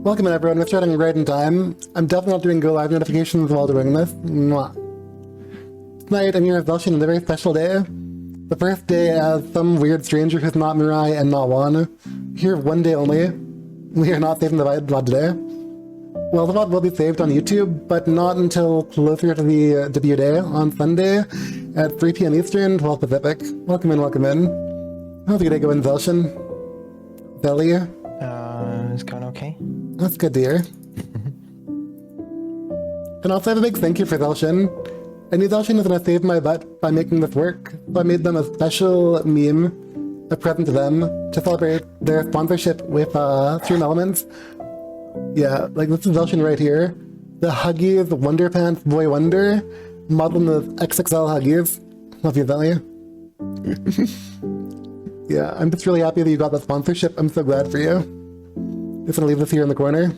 Welcome in everyone, we're starting right in time. I'm definitely not doing go live notifications while doing this. Mwah. Tonight I'm here with Xelshion on a very special day. The first day as some weird stranger who's not Mirai and not Juan. Here one day only. We are not saving the VOD today. Well, the VOD will be saved on YouTube, but not until closer to the debut day on Sunday at 3 PM Eastern, 12 Pacific. Welcome in, welcome in. How's your day going, Xelshion? Xelly? It's going okay. That's good to hear. And also I have a big thank you for Xelshion. I knew Xelshion was going to save my butt by making this work, so I made them a special meme, a present to them, to celebrate their sponsorship with Stream Elements. Yeah, like this is Xelshion right here. The Huggies Wonder Pants Boy Wonder, modeled in the XXL Huggies. Love you, Xelly. Yeah, I'm just really happy that you got that sponsorship. I'm so glad for you. Just gonna leave this here in the corner.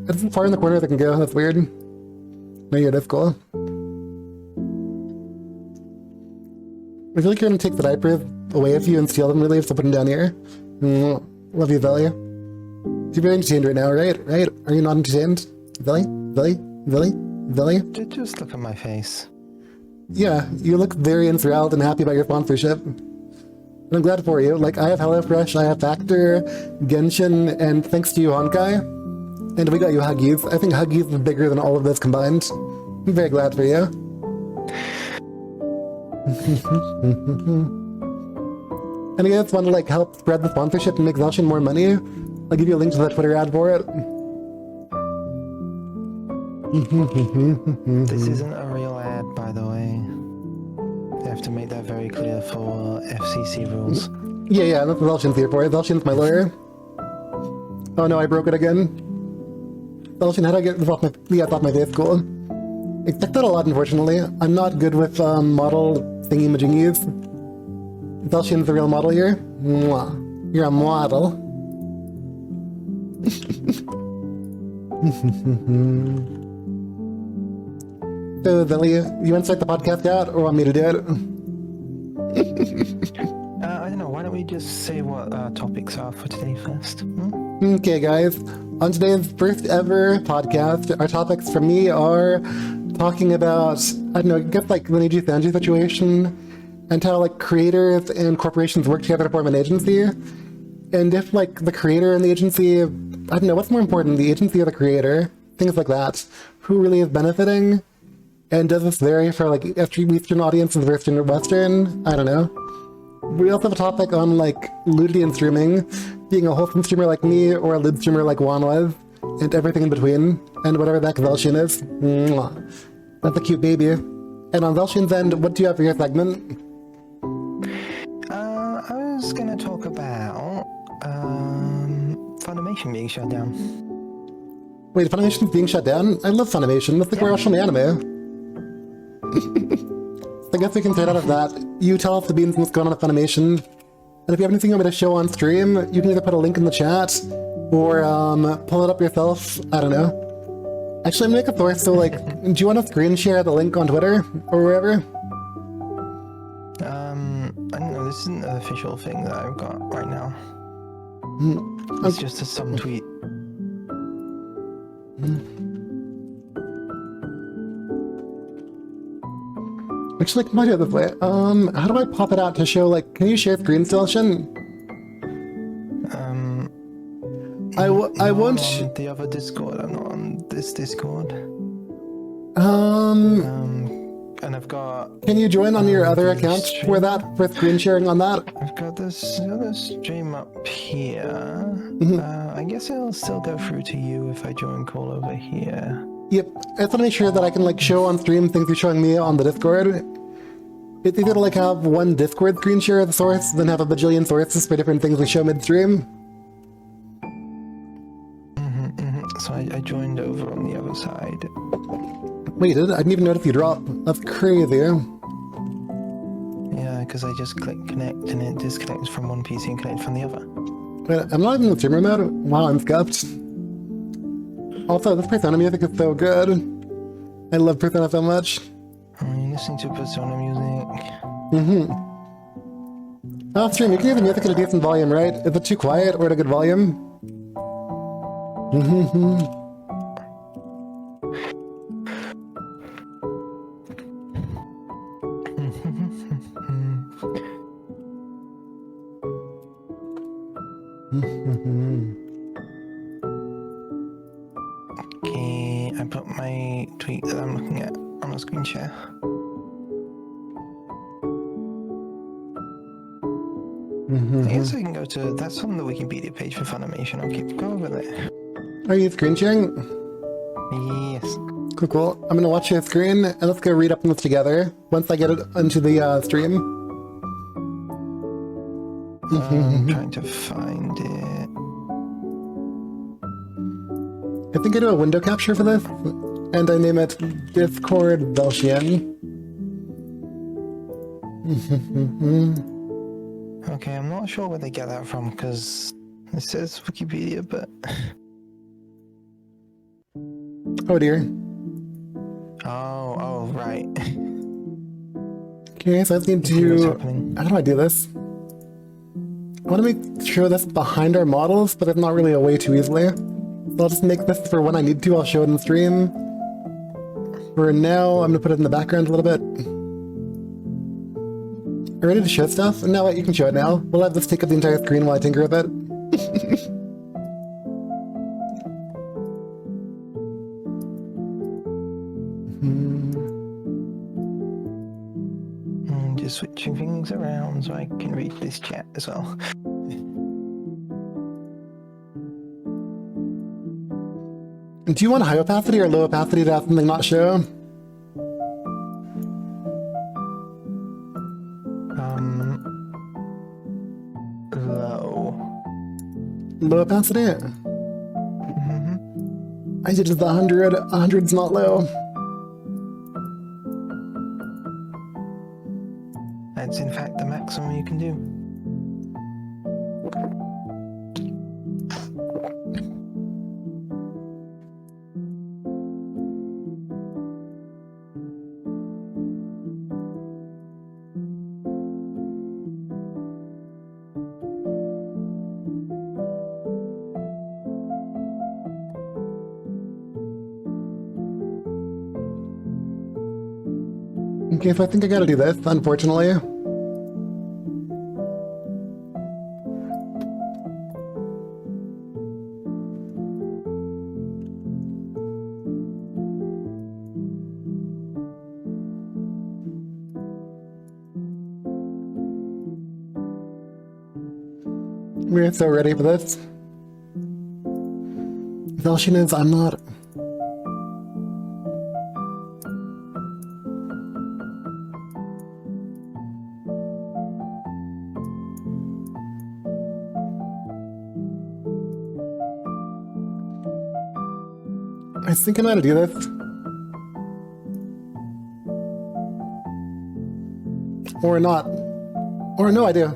It's as far in the corner as I can go, that's weird. No, yeah, that's cool. I feel like you're gonna take the diapers away if you and steal them really, so put them down here. Love you, Xelly. You're very entertained right now, right? Right? Are you not entertained? Xelly? Xelly? Xelly? Xelly? Just look at my face. Yeah, you look very enthralled and happy about your sponsorship. And I'm glad for you. Like, I have HelloFresh, I have Factor, Genshin, and thanks to you, Honkai. And we got you Huggies. I think Huggies is bigger than all of this combined. I'm very glad for you. And I guess want to like help spread the sponsorship and make Xelshion more money. I'll give you a link to the Twitter ad for it. This isn't a real ad, by the way. You have to make that very clear for FCC rules. Yeah, that's what Xelshion's here for. Xelshion's my lawyer. Oh no, I broke it again. Xelshion, how do I get this off my... Yeah, it's off my face, cool. Expect that a lot, unfortunately. I'm not good with model thingy-majingies. Xelshion's the real model here. Mwah. You're a model. So, Xelly, you want to start the podcast out, or want me to do it? I don't know, why don't we just say what our topics are for today first? Okay, guys. On today's first ever podcast, our topics for me are talking about, I don't know, I guess like the Nijisanji situation, and how like creators and corporations work together to form an agency. And if like the creator and the agency, I don't know, what's more important, the agency or the creator? Things like that. Who really is benefiting? And does this vary for like Eastern audiences versus Western? I don't know. We also have a topic on like nudity and streaming, being a wholesome streamer like me or a lewd streamer like Juan was, and everything in between, and whatever that Xelshion is. Mwah. That's a cute baby. And on Xelshion's end, what do you have for your segment? I was gonna talk about Funimation being shut down. Wait, Funimation's being shut down? I love Funimation. That's like where I watch anime. So I guess we can start out of that. You tell us the beans what's going on at Funimation. And if you have anything you want me to show on stream, you can either put a link in the chat or pull it up yourself. I don't know. Actually, I'm gonna make a source, so like, do you want to screen share the link on Twitter or wherever? I don't know, this isn't an official thing that I've got right now. It's just a subtweet. Actually, I might do it this way. How do I pop it out to show, like, can you share screen still, Shin? I won't... I'm on the other Discord, I'm not on this Discord. And I've got... Can you join on your other account for that, for screen sharing on that? I've got this other stream up here. I guess it'll still go through to you if I join call over here. Yep, I just want to make sure that I can like show on stream things you're showing me on the Discord. It's easier to like have one Discord screen share of the source than have a bajillion sources for different things we show midstream. So I joined over on the other side. Wait, you did? I didn't even notice you dropped. That's crazy. Yeah, because I just click connect and it disconnects from one PC and connects from the other. Wait, I'm not even in the streamer mode? Wow, I'm scuffed. Also, this Persona music is so good. I love Persona so much. Are you listening to Persona music? Stream, you can hear the music at a decent volume, right? Is it too quiet or at a good volume? Okay, I put my tweet that I'm looking at on a screen share. I guess I can go to... That's on the Wikipedia page for Funimation. I'll keep going over there. Are you screen sharing? Yes. Cool, cool. I'm gonna watch your screen and let's go read up on this together once I get it into the stream. I'm trying to find it. I think I do a window capture for this, and I name it Discord Xelshion. Okay, I'm not sure where they get that from, because it says Wikipedia, but... Oh dear. Oh, right. Okay, so I just need What's to... happening? How do I do this? I want to make sure this behind our models, but there's not really a way to easily. So I'll just make this for when I need to, I'll show it in the stream. For now, I'm gonna put it in the background a little bit. Are you ready to show stuff? No, wait, you can show it now. We'll have this take up the entire screen while I tinker with it. I'm just switching things around so I can read this chat as well. Do you want high opacity or low opacity to have something not show? Low. Low opacity? I did just 100. 100's not low. That's in fact the maximum you can do. Okay, so I think I gotta do this, unfortunately. We're so ready for this. Xelshion is, I'm not. I was thinking how to do this. Or not. Or no idea.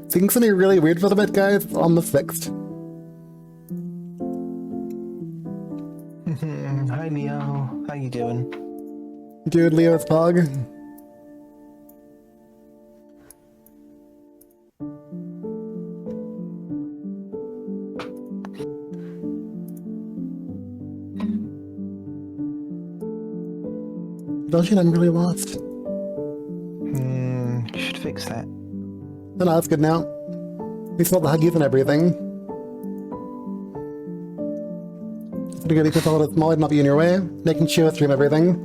Things gonna be really weird for the bit, guys. It's almost fixed. Hi Leo, how you doing? Dude, Leo's pog. Xelshion, I'm really lost. You should fix that. No, that's good now. We saw the huggies and everything. Pretty good, because all of small, not be in your way. Making sure stream everything.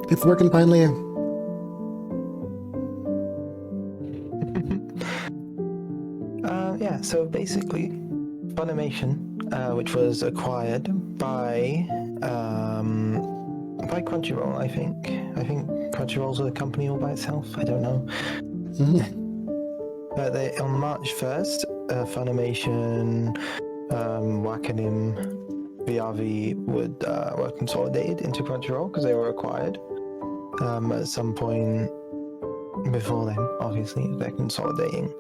It's working finally. Yeah, so basically, Funimation, which was acquired by Crunchyroll, I think. I think Crunchyroll's a company all by itself. I don't know. But on March 1st, Funimation, Wakanim, VRV were consolidated into Crunchyroll because they were acquired at some point before then. Obviously, they're consolidating.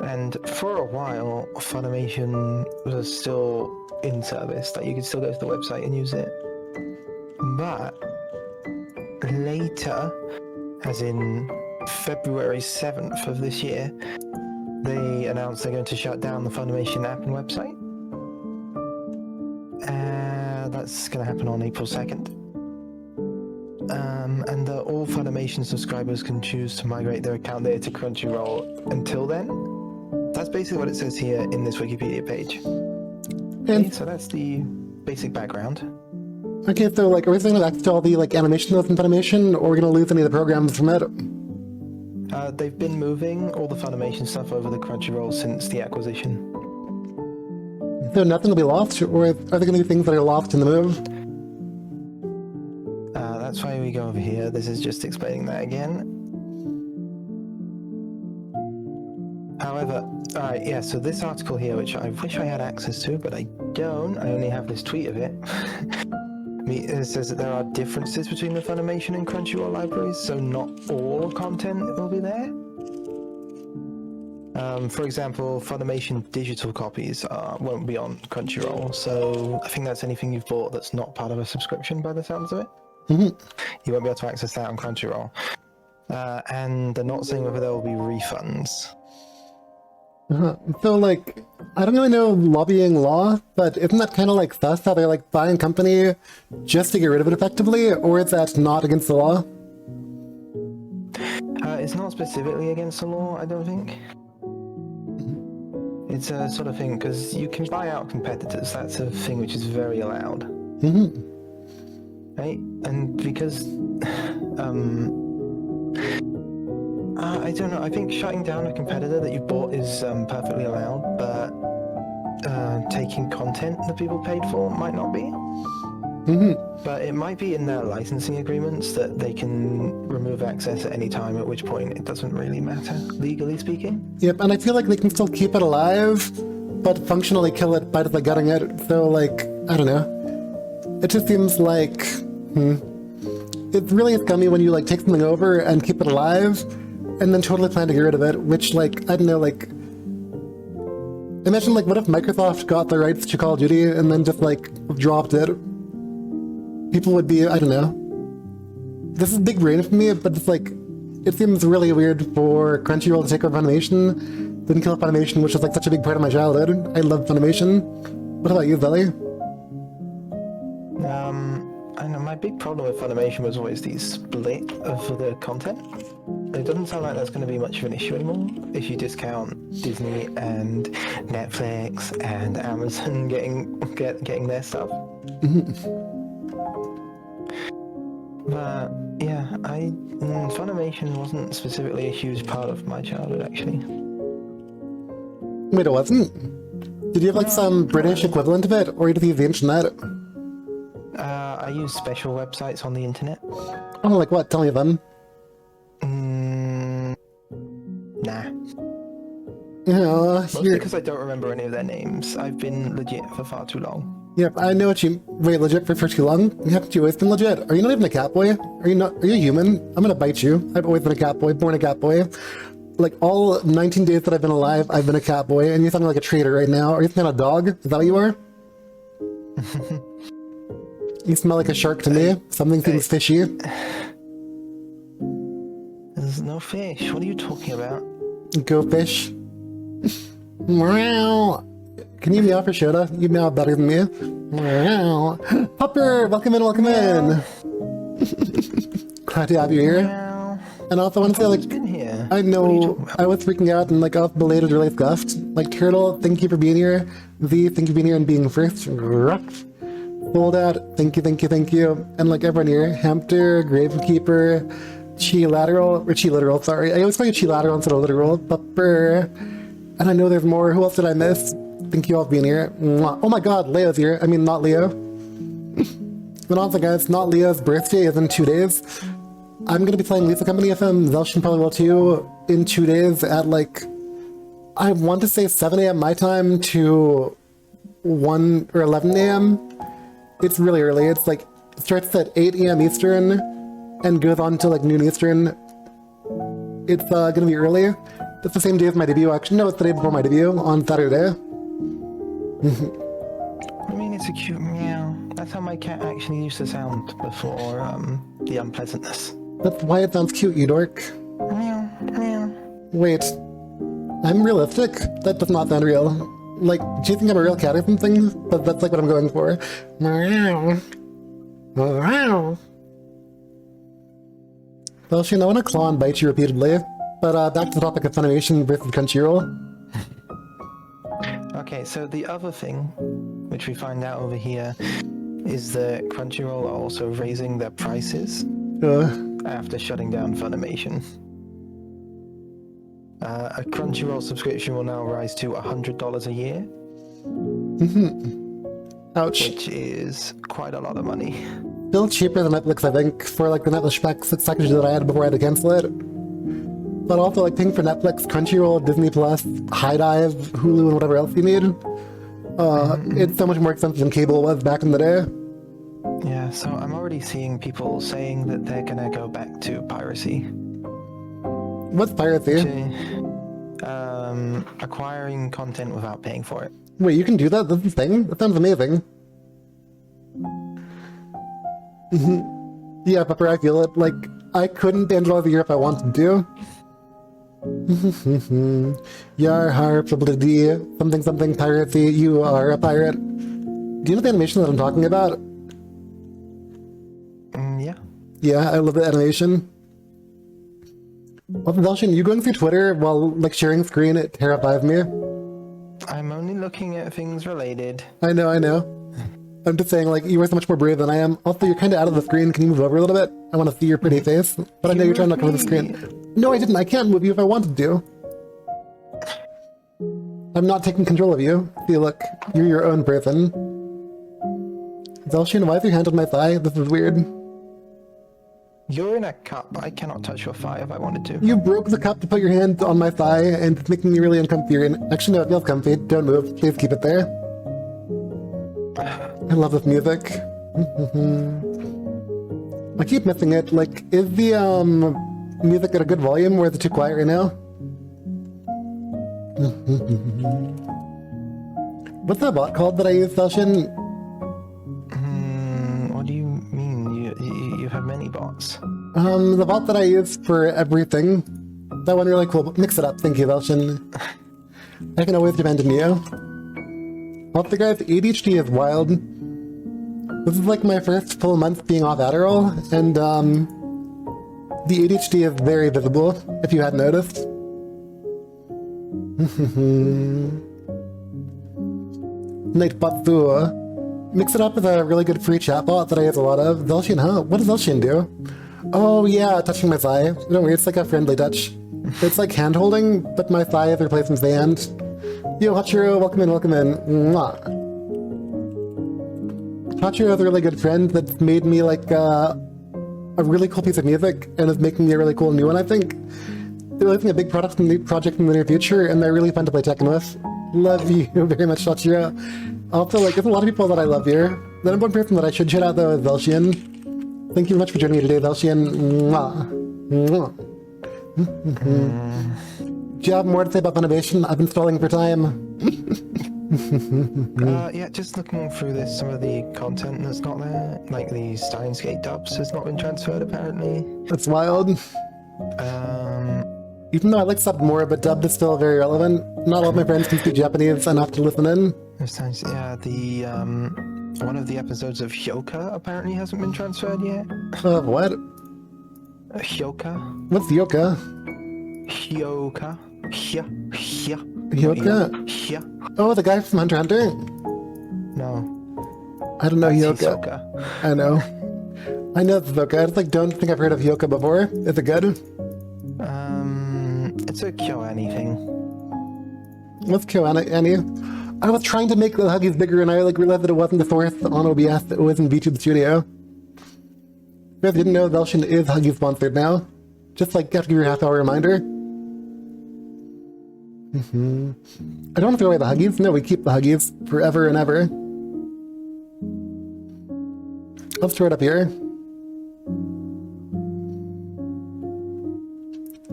And for a while, Funimation was still in service. Like you could still go to the website and use it. But later, as in February 7th of this year, they announced they're going to shut down the Funimation app and website. That's going to happen on April 2nd. And all Funimation subscribers can choose to migrate their account data to Crunchyroll until then. That's basically what it says here in this Wikipedia page. Okay, so that's the basic background. Okay, so like, are we saying that's all the like animation that's in Funimation, or are we gonna lose any of the programs from it? They've been moving all the Funimation stuff over the Crunchyroll since the acquisition. So nothing will be lost, or are there gonna be things that are lost in the move? That's why we go over here. This is just explaining that again. However, alright, yeah, so this article here, which I wish I had access to, but I don't, I only have this tweet of it. It says that there are differences between the Funimation and Crunchyroll libraries, so not all content will be there. For example, Funimation digital copies won't be on Crunchyroll, so I think that's anything you've bought that's not part of a subscription by the sounds of it. Mm-hmm. You won't be able to access that on Crunchyroll. And they're not saying whether there will be refunds. So like, I don't really know lobbying law, but isn't that kind of like sus how they're like buying company just to get rid of it effectively, or is that not against the law? It's not specifically against the law, I don't think. It's a sort of thing, because you can buy out competitors, that's a thing which is very allowed. Mm-hmm. Right? And because, I don't know, I think shutting down a competitor that you bought is perfectly allowed, but taking content that people paid for might not be. Mm-hmm. But it might be in their licensing agreements that they can remove access at any time, at which point it doesn't really matter, legally speaking. Yep, and I feel like they can still keep it alive, but functionally kill it by just like gutting it. So like, I don't know. It just seems like, it's really scummy when you like take something over and keep it alive, and then totally plan to get rid of it, which like, I don't know, like, imagine like, what if Microsoft got the rights to Call of Duty and then just like dropped it? People would be, I don't know. This is big brain for me, but it's like, it seems really weird for Crunchyroll to take over Funimation, then kill Funimation, which is like such a big part of my childhood. I love Funimation. What about you, Xelly? I know my big problem with Funimation was always the split of the content. It doesn't sound like that's going to be much of an issue anymore if you discount Disney and Netflix and Amazon getting their stuff. But yeah, Funimation wasn't specifically a huge part of my childhood, actually. Wait, it wasn't? Did you have like some British equivalent of it, or you just use the internet? I use special websites on the internet. Oh, like what? Tell me them. Nah. Yeah, Mostly because I don't remember any of their names. I've been legit for far too long. Yep, I know what you... Wait, legit for too long? Haven't you always been legit? Are you not even a cat boy? Are you human? I'm gonna bite you. I've always been a cat boy, born a cat boy. Like, all 19 days that I've been alive, I've been a cat boy, and you sound like a traitor right now. Are you not a dog? Is that what you are? You smell like a shark to me. Something seems fishy. There's no fish. What are you talking about? Go fish. Meow. Can you meow for Shota? You meow better than me. Meow. Hopper, welcome in, welcome in. Glad to have you here. Meow. And also, I want to say, like, Been here. I know I was freaking out and like off belated really scuffed. Like, Turtle, thank you for being here. V, thank you for being here and being first. Sold out, thank you, thank you, thank you. And like everyone here, Hampter, Gravekeeper, Chi Literal, sorry. I always call you Chi Lateral instead of Literal. Pupper. And I know there's more. Who else did I miss? Thank you all for being here. Mwah. Oh my god, Leo's here. I mean, not Leo. But also, guys, not Leo's birthday is in 2 days. I'm gonna be playing Lisa Company FM. Xelshion probably will too in 2 days at like, I want to say 7 a.m. my time to 1 or 11 a.m. It's really early. It's like, it starts at 8 a.m. Eastern and goes on to like noon Eastern. It's gonna be early. It's the same day as my debut, actually. No, it's the day before my debut on Saturday. I mean, it's a cute meow. That's how my cat actually used to sound before the unpleasantness. That's why it sounds cute, you dork. Meow. Wait, I'm realistic? That does not sound real. Like, do you think I'm a real cat or something? That's like what I'm going for. Meow. Meow. Xelshion, I want to claw and bite you repeatedly. But back to the topic of Funimation versus Crunchyroll. Okay, so the other thing, which we find out over here, is that Crunchyroll are also raising their prices after shutting down Funimation. A Crunchyroll subscription will now rise to $100 a year. Ouch. Which is quite a lot of money. Still cheaper than Netflix, I think, for like the Netflix package that I had before I had to cancel it. But also, like, paying for Netflix, Crunchyroll, Disney Plus, High Dive, Hulu, and whatever else you need. It's so much more expensive than cable was back in the day. Yeah, so I'm already seeing people saying that they're gonna go back to piracy. What's piracy? Acquiring content without paying for it. Wait, you can do that? That's a thing? That sounds amazing. Yeah, Pepper, I feel it. Like, I couldn't $10 a year if I wanted to. Yar harp, something something piracy, you are a pirate. Do you know the animation that I'm talking about? Yeah. Yeah, I love the animation. Also, Xelshion, you going through Twitter while, like, sharing screen, it terrifies me. I'm only looking at things related. I know. I'm just saying, like, you are so much more brave than I am. Also, you're kind of out of the screen. Can you move over a little bit? I want to see your pretty face. But I know you're trying to cover the screen. No, I didn't. I can't move you if I wanted to. I'm not taking control of you. See, look, you're your own person. Xelshion, why is your hand on my thigh? This is weird. You're in a cup. I cannot touch your thigh if I wanted to. You broke the cup to put your hand on my thigh, and it's making me really uncomfy. Actually, no, it feels comfy. Don't move. Please keep it there. I love this music. I keep missing it. Like, is the music at a good volume, or is it too quiet right now? What's that bot called that I use, Xelshion? What do you mean? You have many bots. The bot that I use for everything. That one really cool. Mix it up. Thank you, Xelshion. I can always depend on you. Also, guys, ADHD is wild. This is like my first full month being off Adderall, and the ADHD is very visible, if you hadn't noticed. Nightbot. Mix it up with a really good free chatbot that I use a lot of. Xelshion, huh? What does Xelshion do? Oh yeah, touching my thigh. Don't worry, it's like a friendly touch. It's like hand holding, but my thigh is replacing the hand. Yo, Hachiro, welcome in. Mwah. Hachiro is a really good friend that's made me like a really cool piece of music and is making me a really cool new one, I think. They're releasing a big project in the near future, and they're really fun to play Tekken with. Love you very much, Hachiro. Also, like, there's a lot of people that I love here. The number one person that I should shout out, though, is Xelshion. Thank you very much for joining me today, Xelshion. Mwah. Mwah. Do you have more to say about Funimation? I've been stalling for time. Yeah, just looking through this, some of the content that's not there, like the Steins Gate dubs has not been transferred apparently. That's wild. Even though I like subbed more, but dubbed is still very relevant. Not all of my friends can speak Japanese enough to listen in. Yeah, the one of the episodes of Hyoka apparently hasn't been transferred yet. What? Hyoka? What's Yoka? Hyoka? Hyoka? Oh, the guy from Hunter x Hunter? No. I don't know Hyoka. Hisoka. I know. I know it's Hyoka. I just like don't think I've heard of Hyoka before. Is it good? It's a KyoAni thing. What's KyoAni? I was trying to make the Huggies bigger, and I like realized that it wasn't the source on OBS. It was in VTube Studio. You guys didn't know Xelshion is Huggies sponsored now. Just like have to give you a half-hour reminder. I don't want to throw away the Huggies. No, we keep the Huggies forever and ever. Let's throw it up here.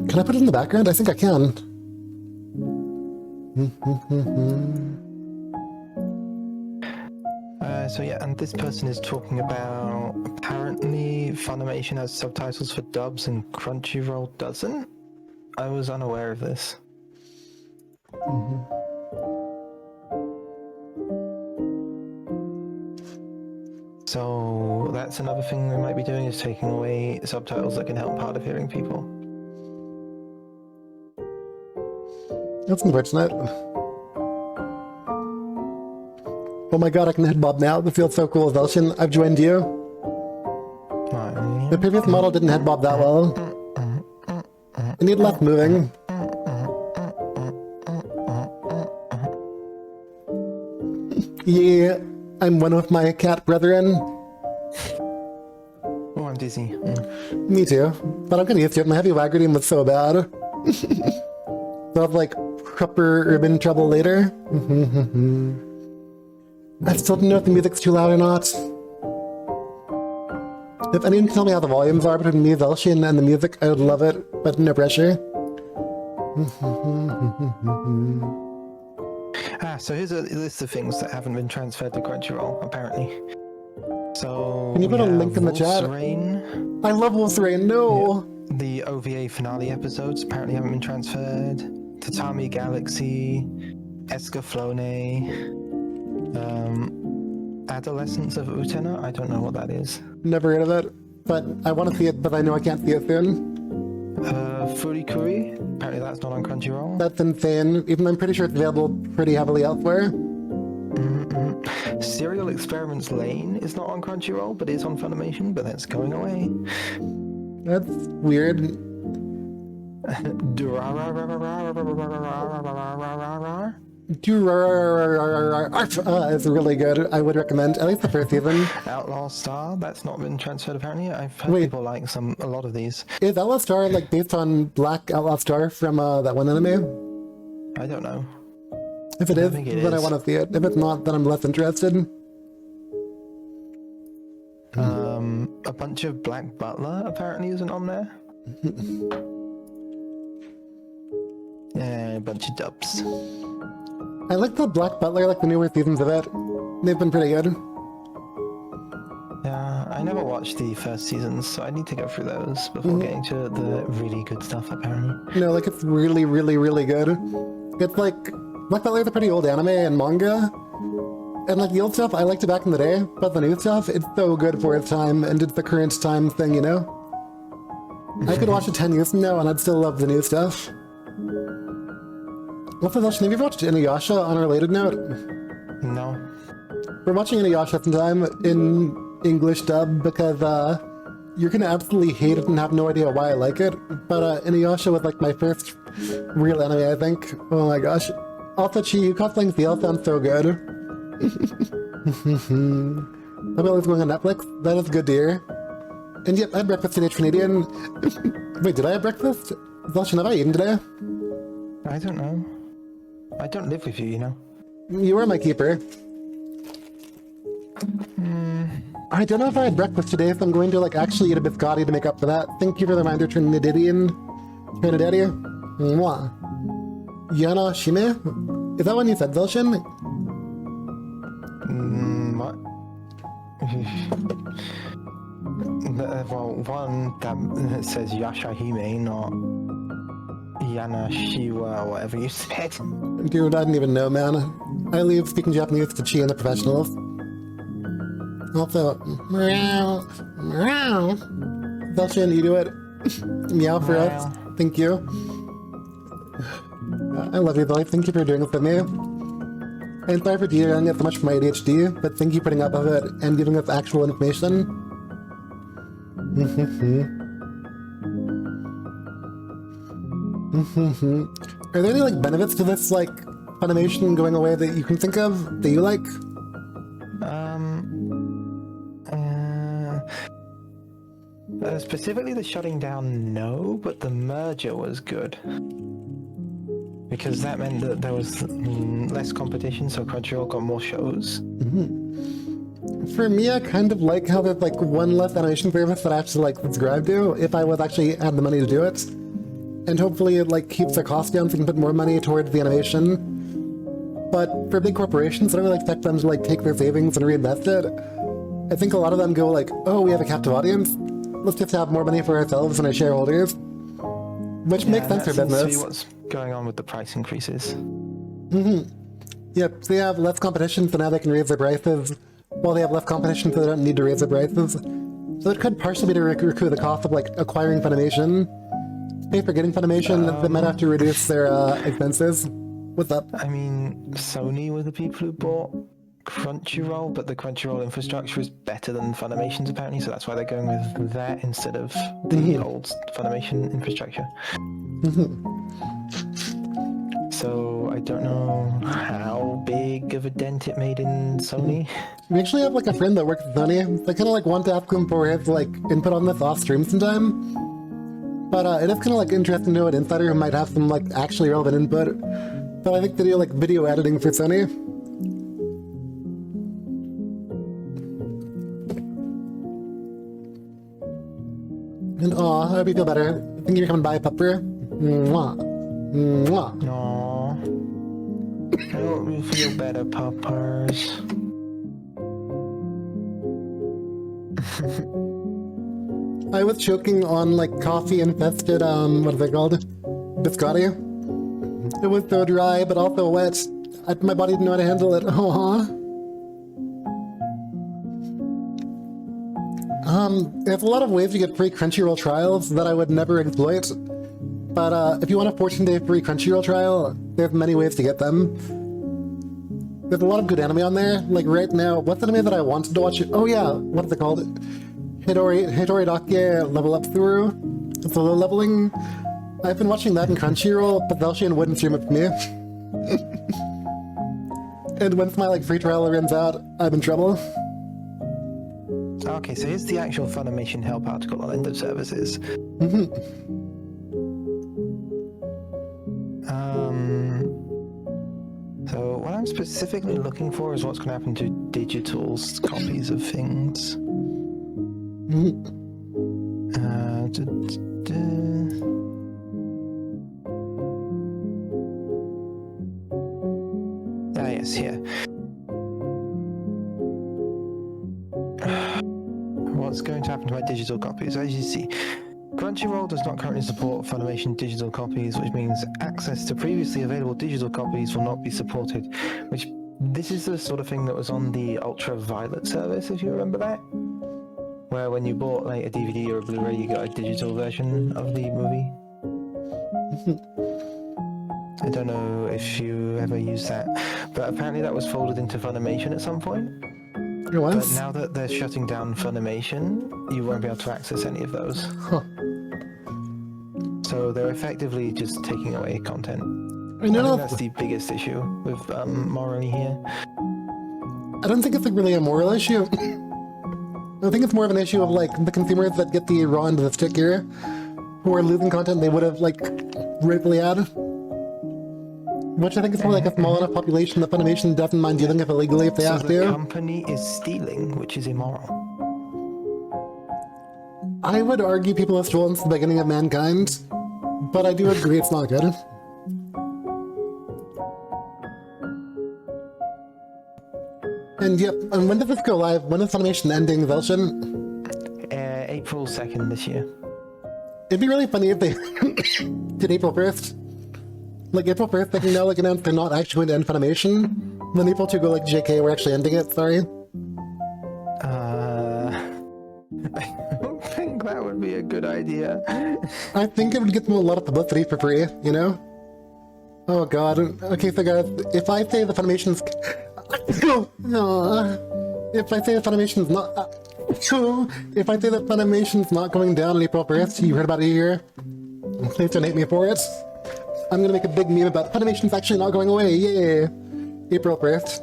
Can I put it in the background? I think I can. So yeah, and this person is talking about apparently Funimation has subtitles for dubs and Crunchyroll doesn't. I was unaware of this. So that's another thing we might be doing, is taking away subtitles that can help hard of hearing people. That's unfortunate. Oh my god, I can head bob now. This feels so cool, Xelshion. I've joined you. The previous model didn't head bob that well. I need less moving. Yeah, I'm one of my cat brethren. Oh, I'm dizzy. Me too. But I'm getting used to it. My heavy wagradine was so bad. So I have like proper urban trouble later. I still don't know if the music's too loud or not. If anyone can tell me how the volumes are between me, Xelshion, and the music, I would love it, but no pressure. So here's a list of things that haven't been transferred to Crunchyroll, apparently. So Can you put a link in the chat? Rain. I love Wolfsrain, no! Yeah. The OVA finale episodes apparently haven't been transferred. Tatami Galaxy, Escaflowne, Adolescence of Utena. I don't know what that is. Never heard of it, but I want to see it, but I know I can't see it soon. Furikuri. Apparently that's not on Crunchyroll. That's insane, even though I'm pretty sure it's available pretty heavily elsewhere. Serial Experiments Lane is not on Crunchyroll, but is on Funimation, but that's going away. That's weird. It's really good. I would recommend at least the first season. Outlaw Star, that's not been transferred apparently. I've heard people like a lot of these. Is Outlaw Star like based on Black Outlaw Star from that one anime? I don't know. If it is, then I want to see it. If it's not, then I'm less interested. A bunch of Black Butler apparently isn't on there. Yeah, a bunch of dubs. I like the Black Butler, like the newer seasons of it. They've been pretty good. Yeah, I never watched the first seasons, so I need to go through those before getting to the really good stuff, apparently. No, like, it's really, really, really good. It's like, Black Butler's a pretty old anime and manga. And like the old stuff, I liked it back in the day, but the new stuff, it's so good for its time, and it's the current time thing, you know? I could watch it 10 years from now, and I'd still love the new stuff. What's the Have you ever watched Inuyasha on a related note? No. We're watching Inuyasha sometime in English dub because you're gonna absolutely hate it and have no idea why I like it. But Inuyasha was like my first real anime, I think. Oh my gosh. Also, Chi cosplaying Seal sounds so good. How about what's going on Netflix? That is good, dear. And yep, I had breakfast today, Canadian. Wait, did I have breakfast? Xelshion, have I eaten today? I don't know. I don't live with you, you know. You are my keeper. I don't know if I had breakfast today, so I'm going to like actually eat a biscotti to make up for that. Thank you for the reminder, Trinidadian. Mwah. Yana Shime? Is that what you said, Xelshion? What? Well, one that says Yashahime, not Yanashiwa, or whatever you said. Dude, I didn't even know, man. I leave speaking Japanese to Chi and the professionals. Also, meow, meow. Xelshion, you do it. Meow for us. Thank you. I love you, though. Thank you for doing it for me. And sorry for dealing it so much for my ADHD, but thank you for putting up with it and giving us actual information. Are there any like benefits to this like Funimation going away that you can think of that you like? Specifically the shutting down, no, but the merger was good. Because that meant that there was less competition, so Crunchyroll got more shows. For me, I kind of like how there's like one less animation service that I actually like subscribe to if I was actually had the money to do it. And hopefully it like keeps their costs down so you can put more money towards the animation. But for big corporations, I don't really expect them to like take their savings and reinvest it. I think a lot of them go like, oh, we have a captive audience. Let's just have more money for ourselves and our shareholders. which makes sense for that seems to be business. what's going on with the price increases. Yep, so they have less competition, so now they can raise their prices. Well, they have less competition, so they don't need to raise their prices. So it could partially be to recoup the cost of like acquiring Funimation. Pay for getting Funimation, they might have to reduce their expenses. What's up? I mean, Sony were the people who bought Crunchyroll, but the Crunchyroll infrastructure is better than Funimation's apparently, so that's why they're going with that instead of the old Funimation infrastructure. So I don't know how big of a dent it made in Sony. We actually have like a friend that works at Sony. I kind of like want to ask him for his like input on this off stream sometime. But it is kind of like interesting to know an insider who might have some like actually relevant input. But I think they do like video editing for Sony. And aw, I hope you feel better. I think you're coming by, Pupper. Mwah. Mwah. Aww. I hope you feel better, puppers. I was choking on like coffee infested, what is it called? Biscotti. It was so dry, but also wet. My body didn't know how to handle it. There's a lot of ways to get free Crunchyroll trials that I would never exploit. But if you want a 14-day free Crunchyroll trial, there's many ways to get them. There's a lot of good anime on there. Like right now, what's the anime that I wanted to watch? Oh yeah, what is it called? Hitoridake Level Up Through. Solo leveling. I've been watching that in Crunchyroll, but Xelshion wouldn't stream it for me. And once my like free trial runs out, I'm in trouble. Okay, so here's the actual Funimation help article on end of services. So what I'm specifically looking for is what's going to happen to digital copies of things. Yes, here. What's going to happen to my digital copies? As you see, Crunchyroll does not currently support Funimation digital copies, which means access to previously available digital copies will not be supported. This is the sort of thing that was on the Ultraviolet service, if you remember that? Where when you bought like a DVD or a Blu-ray, you got a digital version of the movie. I don't know if you ever used that, but apparently that was folded into Funimation at some point. It was? But now that they're shutting down Funimation, you won't be able to access any of those. Huh. So they're effectively just taking away content. I know think that's the biggest issue with morally here. I don't think it's like really a moral issue. I think it's more of an issue of like the consumers that get the raw end of the stick here, who are losing content they would have like rightfully had. Which I think is more like a small enough population that Funimation doesn't mind dealing with illegally if they have the to. company is stealing, which is immoral. I would argue people have stolen since the beginning of mankind, but I do agree it's not good. And yep, and when does this go live? When is Funimation ending Xelshion? April 2nd this year. It'd be really funny if they did April 1st. Like April 1st, they can now like announce they're not actually going to end Funimation. Then April 2 go like, JK, we're actually ending it, sorry. I don't think that would be a good idea. I think it would get them a lot of publicity for free, you know? Oh god. Okay, so guys, if I say the Funimation's... If I say the Funimation's not... If I say that Funimation's not going down on April 1st, you heard about it here. Please don't hate me for it. I'm gonna make a big meme about Funimation's actually not going away, yeah! April 1st.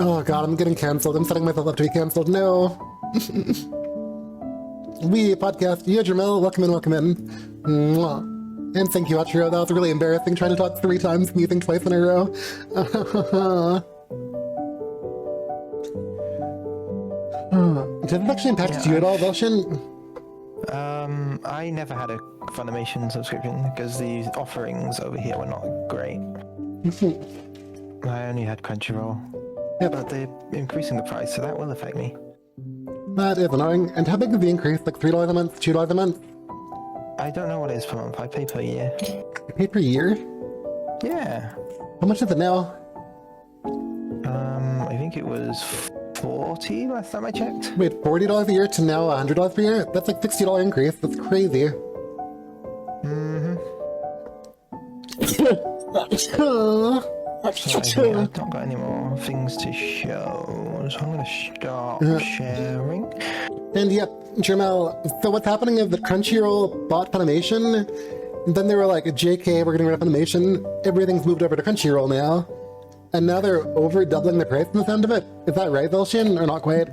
Oh god, I'm getting cancelled. I'm setting myself up to be cancelled. No! We podcast, yeah, Jamel, welcome in, welcome in. Mwah. And thank you, Achiro. That was really embarrassing trying to talk 3 times, muting twice in a row. Did it actually impact you at all, Xelshion? I never had a Funimation subscription because the offerings over here were not great. I only had Crunchyroll. Yep. But they're increasing the price, so that will affect me. That is annoying. And how big is the increase? Like $3 a month? $2 a month? I don't know what it is per month. I pay per year. You pay per year? Yeah. How much is it now? I think it was 40 last time I checked. Wait, $40 a year to now $100 per year? That's like $60 increase. That's crazy. Sorry, I've not got any more things to show, so I'm going to stop sharing. And yep, Jermel, so what's happening is that Crunchyroll bought Funimation, and then they were like, JK, we're getting rid of Funimation, everything's moved over to Crunchyroll now. And now they're over doubling the price in the sound of it. Is that right, Xelshion, or not quite?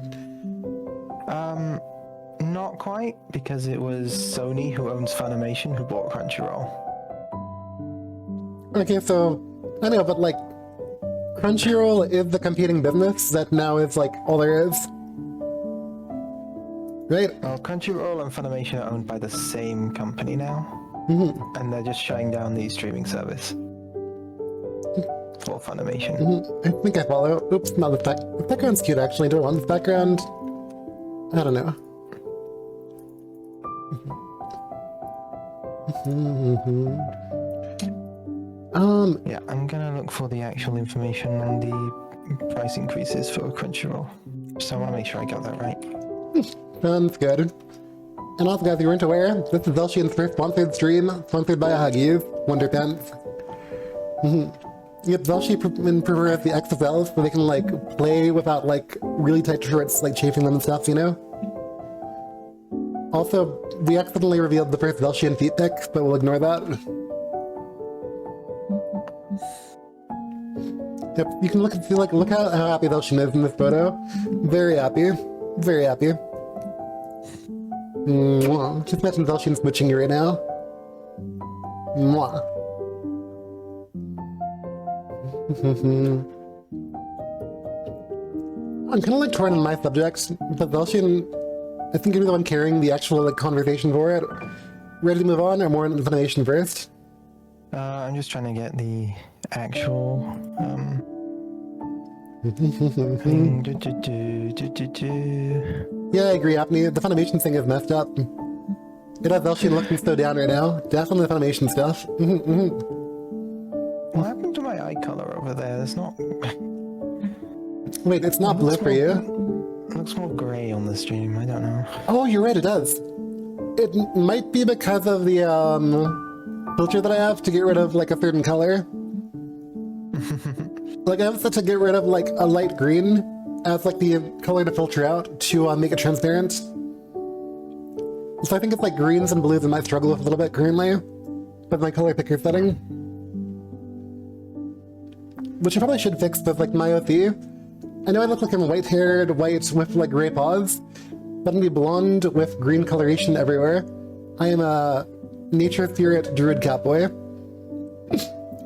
Not quite, because it was Sony who owns Funimation who bought Crunchyroll. Okay, so, I know, but like, Crunchyroll is the competing business that now is like all there is. Right? Well, Crunchyroll and Funimation are owned by the same company now, and they're just shutting down the streaming service for Funimation. I think I follow. Oops, not the back. The background's cute, actually. Do I want this background? I don't know. Yeah, I'm gonna look for the actual information on the price increases for Crunchyroll. So I want to make sure I got that right. Sounds good. And also, guys, you weren't aware, this is Xelshion's first sponsored stream, sponsored by Huggies, Wonder Pants. Yep, Xelshi prefers the XSL so they can, like, play without, like, really tight shorts, like, chafing them and stuff, you know? Also, we accidentally revealed the first Xelshion feet pic, but we'll ignore that. Yep, you can look and see, like, look how happy Xelshion is in this photo. Very happy. Very happy. Mwah. Just imagine Xelshion smooching you right now. Mwah. I'm kind of like torn on my subject, but Xelshion, I think you're the one carrying the actual like conversation for it. Ready to move on, or more information first? I'm just trying to get the actual thing. Yeah, I agree, Apney. The Funimation thing is messed up. It has Xelshion looking so down right now. Definitely the Funimation stuff. What happened to my eye color over there? There's not. Wait, it's not blue for you? It looks more grey on the stream. I don't know. Oh, you're right, it does. It might be because of the filter that I have to get rid of like a certain color. Like I have set to get rid of like a light green as like the color to filter out to make it transparent. So I think it's like greens and blues I might struggle with a little bit currently with my color picker setting. Which I probably should fix with like my OC. I know I look like I'm white-haired, white with like gray paws, but I'm gonna be blonde with green coloration everywhere. I am a nature spirit druid catboy.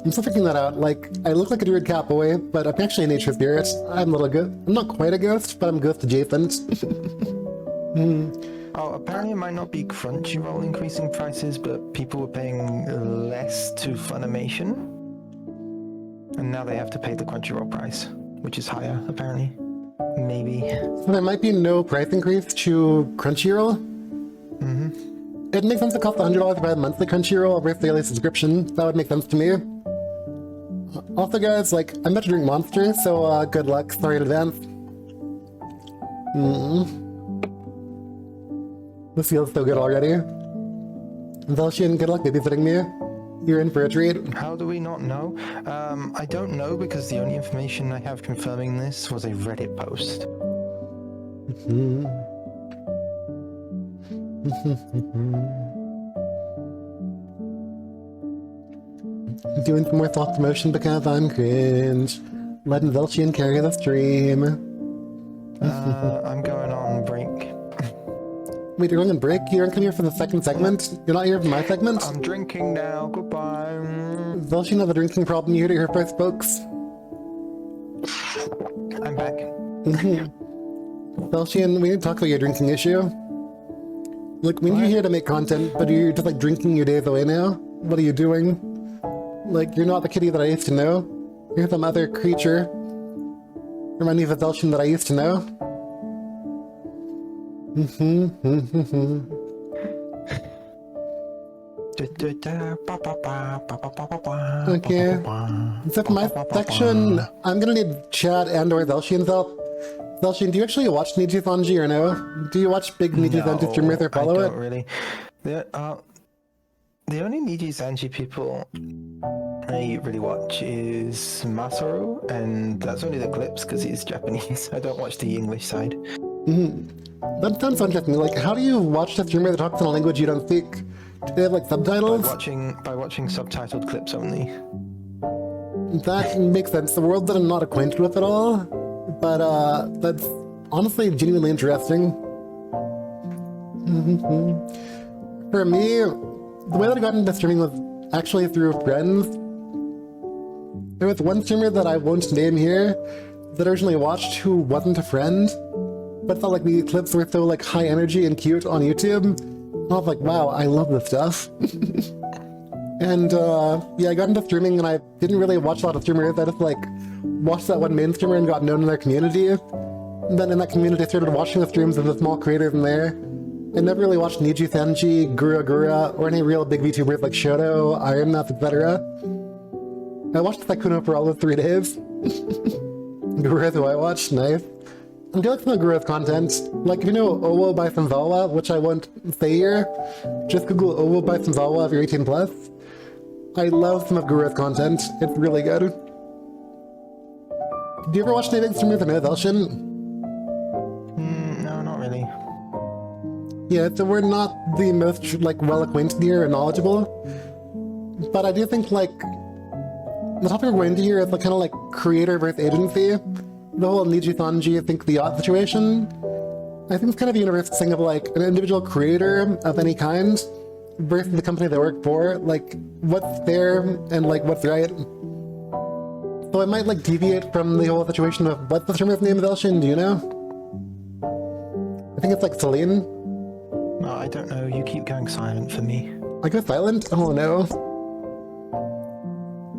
I'm still figuring that out. Like, I look like a druid catboy, but I'm actually a nature spirit. I'm a little good. I'm not quite a ghost, but I'm ghost adjacent. Oh, apparently it might not be Crunchyroll increasing prices, but people were paying less to Funimation. And now they have to pay the Crunchyroll price, which is higher, apparently. Maybe. So there might be no price increase to Crunchyroll? It makes sense to cost $100 to buy a monthly Crunchyroll over a daily subscription. That would make sense to me. Also, guys, like, I'm about to drink Monster, so good luck. Sorry in advance. This feels so good already. Xelshion, good luck babysitting me. You're in for a treat. How do we not know? I don't know because the only information I have confirming this was a Reddit post. Doing some more self-promotion because I'm cringe. Letting Xelshion carry the stream. I'm going on break. Wait, you're going on break? You aren't coming here for the second segment? You're not here for my segment? I'm drinking now. Goodbye. Xelshion has a drinking problem. You heard it here first, folks. I'm back. Xelshion, we need to talk about your drinking issue. Look, when you're here to make content, but you're just like drinking your days away now. What are you doing? Like, you're not the kitty that I used to know. You're some other creature. Remind me of a Xelshion that I used to know. Okay. So for my section, I'm gonna need chat and or Xelshion's help. Xelshion, do you actually watch Nijisanji or no? Do you watch big Nijisanji streamers or follow I it? don't really. The only Nijisanji people I really watch is Masaru, and that's only the clips because he's Japanese. I don't watch the English side. That sounds interesting. Like, how do you watch a streamer that talks in a language you don't speak? Do they have like subtitles? By watching subtitled clips only. That makes sense. The world that I'm not acquainted with at all, but that's honestly genuinely interesting. For me, the way that I got into streaming was actually through friends. There was one streamer that I won't name here that I originally watched who wasn't a friend, but felt like the clips were so like high energy and cute on YouTube. And I was like, wow, I love this stuff. And yeah, I got into streaming and I didn't really watch a lot of streamers. I just like watched that one main streamer and got known in their community. And then in that community I started watching the streams of the small creators in there. I never really watched Nijisanji, Gura, or any real big VTubers like Shoto, Ironnuts, etc. I watched Sakuno for all of 3 days. Gura, who I watched, nice. I do like some of Gura's content. Like, if you know Owo by Sanzawa, which I won't say here, just Google Owo by Sanzawa if you're 18 plus. I love some of Gura's content. It's really good. Do you ever watch any big streamers in Xelshion? No, not really. Yeah, so we're not the most like well acquainted here and knowledgeable. But I do think like the topic we're going to here is like kind of like creator versus agency. The whole Nijisanji, I think the Yacht situation. I think it's kind of a universal thing of like an individual creator of any kind versus the company they work for. Like what's fair and like what's right. So I might like deviate from the whole situation of what's the streamer's name of Xelshion, do you know? I think it's like Celine. No, I don't know. You keep going silent for me. I go silent? Oh no.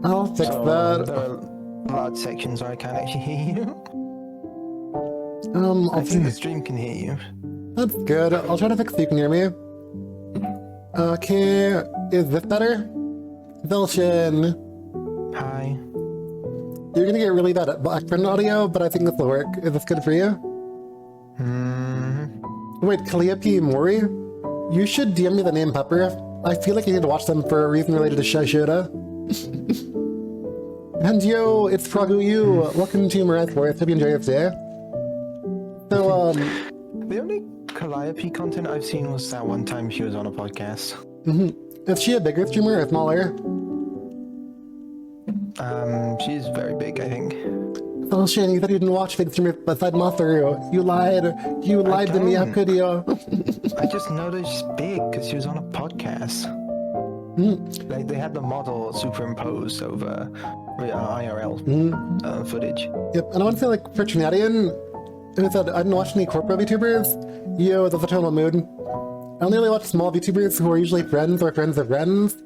I'll fix that. There are large sections where I can't actually hear you. I think the stream can hear you. That's good. I'll try to fix so you can hear me. Okay, is this better? Xelshion. Hi. You're gonna get really bad at background audio, but I think this will work. Is this good for you? Wait, Calliope Mori? You should DM me the name Pepper. I feel like you need to watch them for a reason related to Shaishoda. And yo, it's Pragu you. Welcome to Mirai's Forest. Hope you enjoy your day. So, The only Calliope content I've seen was that one time she was on a podcast. Is she a bigger streamer or smaller? She's very big, I think. Oh, Shane, you said you didn't watch big streamers beside Masaru. You lied. You lied to me. How could you? I just noticed she's big because she was on a podcast. Like they had the model superimposed over IRL footage. Yep, and I want to say, like, for Trinadian, who said, I didn't watch any corporate VTubers. Yo, that's a total mood. I only really watch small VTubers who are usually friends or friends of friends.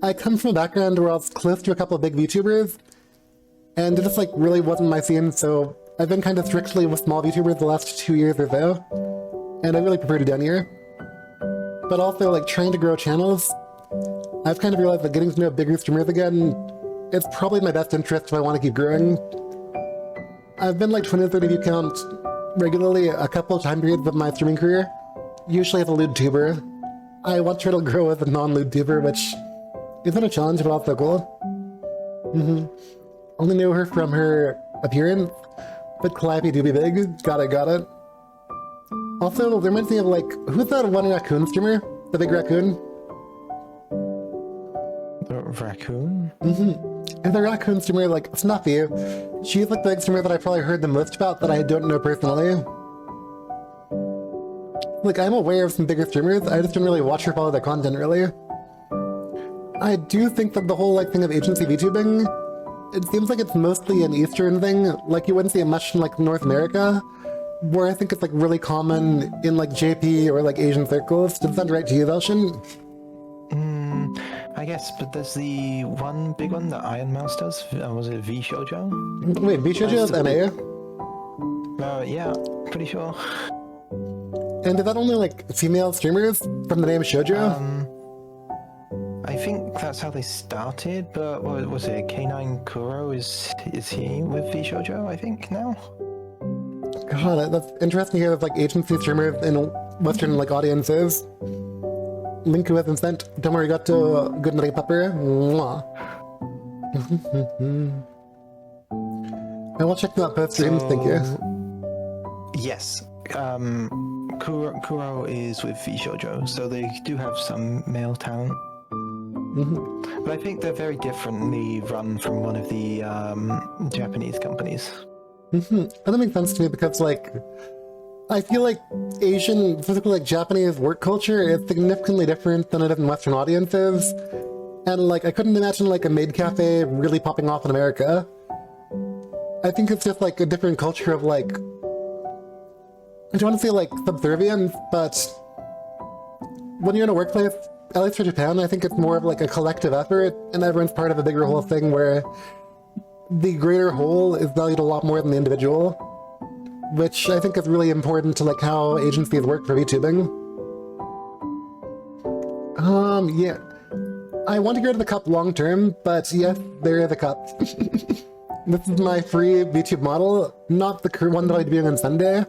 I come from a background where I was close to a couple of big VTubers, and it just, like, really wasn't my scene, so I've been kind of strictly with small VTubers the last 2 years or so, and I really prefer to down here. But also, like, trying to grow channels, I've kind of realized that getting to know bigger streamers again, it's probably my best interest if I want to keep growing. I've been like 20 to 30 view count regularly a couple of time periods of my streaming career, usually as a Lewd tuber. I want to try to grow as a non-Lewd tuber, which isn't a challenge, but also cool. Only knew her from her appearance, but Calliope do be big. Got it. Also, there reminds me of like, who's that one raccoon streamer? The big raccoon? The raccoon? And the raccoon streamer, like, Snuffy. She's like the big streamer that I probably heard the most about that I don't know personally. Like, I'm aware of some bigger streamers, I just don't really watch or follow their content, really. I do think that the whole, like, thing of agency VTubing, it seems like it's mostly an Eastern thing. Like, you wouldn't see it much in, like, North America, where I think it's, like, really common in, like, JP or, like, Asian circles. Does that sound right to you, Xelshion? I guess, but there's the one big one that Iron Mouse does. Was it V Shoujo? Wait, V Shoujo is NA? Yeah, pretty sure. And is that only, like, female streamers from the name Shoujo? think that's how they started, but what was it? K9 Kuro is he with VShojo, I think, now? God, that's interesting to hear of like agency streamers in Western like audiences. Link who hasn't sent. Don't worry, got to good night, pepper. Mwah. I will check that post stream, thank you. Yes. Kuro is with VShojo, so they do have some male talent. But I think they're very differently run from one of the Japanese companies. And that makes sense to me because, like, I feel like Asian, specifically like Japanese work culture is significantly different than it is in Western audiences. And, like, I couldn't imagine, like, a maid cafe really popping off in America. I think it's just, like, a different culture of, like, I don't want to say, like, subservience, but when you're in a workplace, at least for Japan, I think it's more of, like, a collective effort, and everyone's part of a bigger whole thing where the greater whole is valued a lot more than the individual, which I think is really important to, like, how agencies work for VTubing. Yeah. I want to go to the cup long term, but yes, there is a cup. This is my free VTube model, not the one that I'd be doing on Sunday.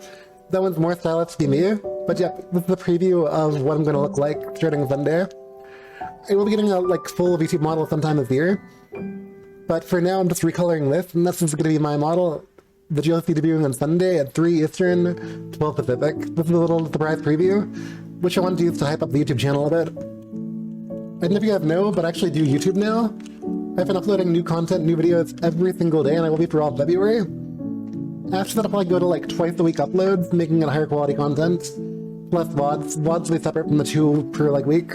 That one's more stylistically me, but yeah, this is a preview of what I'm going to look like starting Sunday. I will be getting a like full VTube model sometime this year, but for now I'm just recoloring this, and this is going to be my model. The GLC debuting on Sunday at 3 Eastern, 12 Pacific. This is a little surprise preview, which I wanted to use to hype up the YouTube channel a bit. I don't know if you guys know, but I actually do YouTube now. I've been uploading new content, new videos every single day, and I will be for all February. After that, I'll probably go to like twice a week uploads, making it higher quality content. Plus VODs. VODs will be separate from the 2 per like week.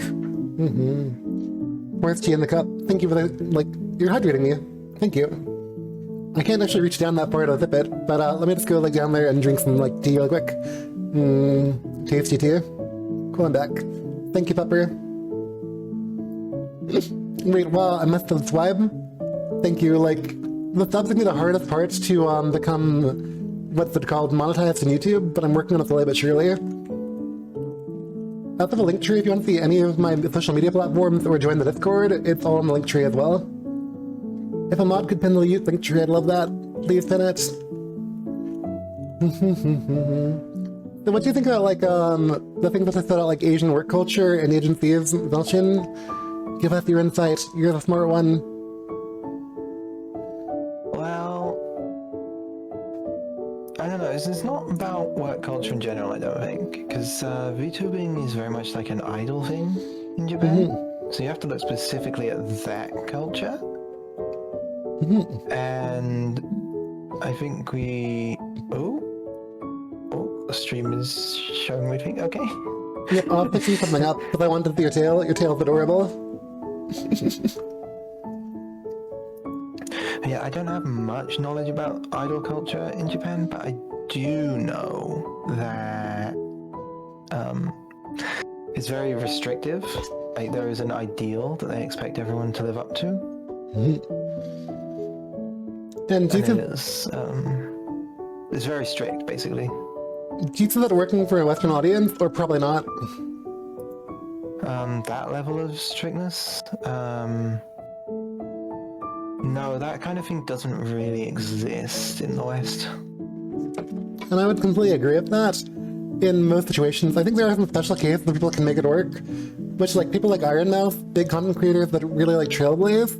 Where's tea in the cup? Thank you for the, like, you're hydrating me. Thank you. I can't actually reach down that far to zip it, but let me just go like down there and drink some like tea real quick. Tasty tea. Cool, I'm back. Thank you, Pepper. Wait, wow, I missed the swipe. Thank you, like, the subs are gonna be the hardest part to become, what's it called, monetized on YouTube, but I'm working on it slowly but surely. I also have a link tree if you want to see any of my social media platforms or join the Discord. It's all on the link tree as well. If a mod could pin the link tree, I'd love that. Please pin it. So what do you think about, like, the things that I said about, like, Asian work culture and agencies? Xelshion, give us your insight. You're the smart one. Well, I don't know. It's not about work culture in general, I don't think. Because VTubing is very much like an idol thing in Japan. So you have to look specifically at that culture. And I think we... Oh, the stream is showing me thing. Okay. Yep, I'll pick you something up, because I wanted to see your tail. Your tail's adorable. Yeah, I don't have much knowledge about idol culture in Japan, but I do know that it's very restrictive. Like, there is an ideal that they expect everyone to live up to. And do you think it's very strict, basically. Do you see that working for a Western audience, or probably not? That level of strictness? No, that kind of thing doesn't really exist in the West. And I would completely agree with that. In most situations, I think there are some special cases where people can make it work, which, like, people like Ironmouth, big content creators that really, like, trailblaze.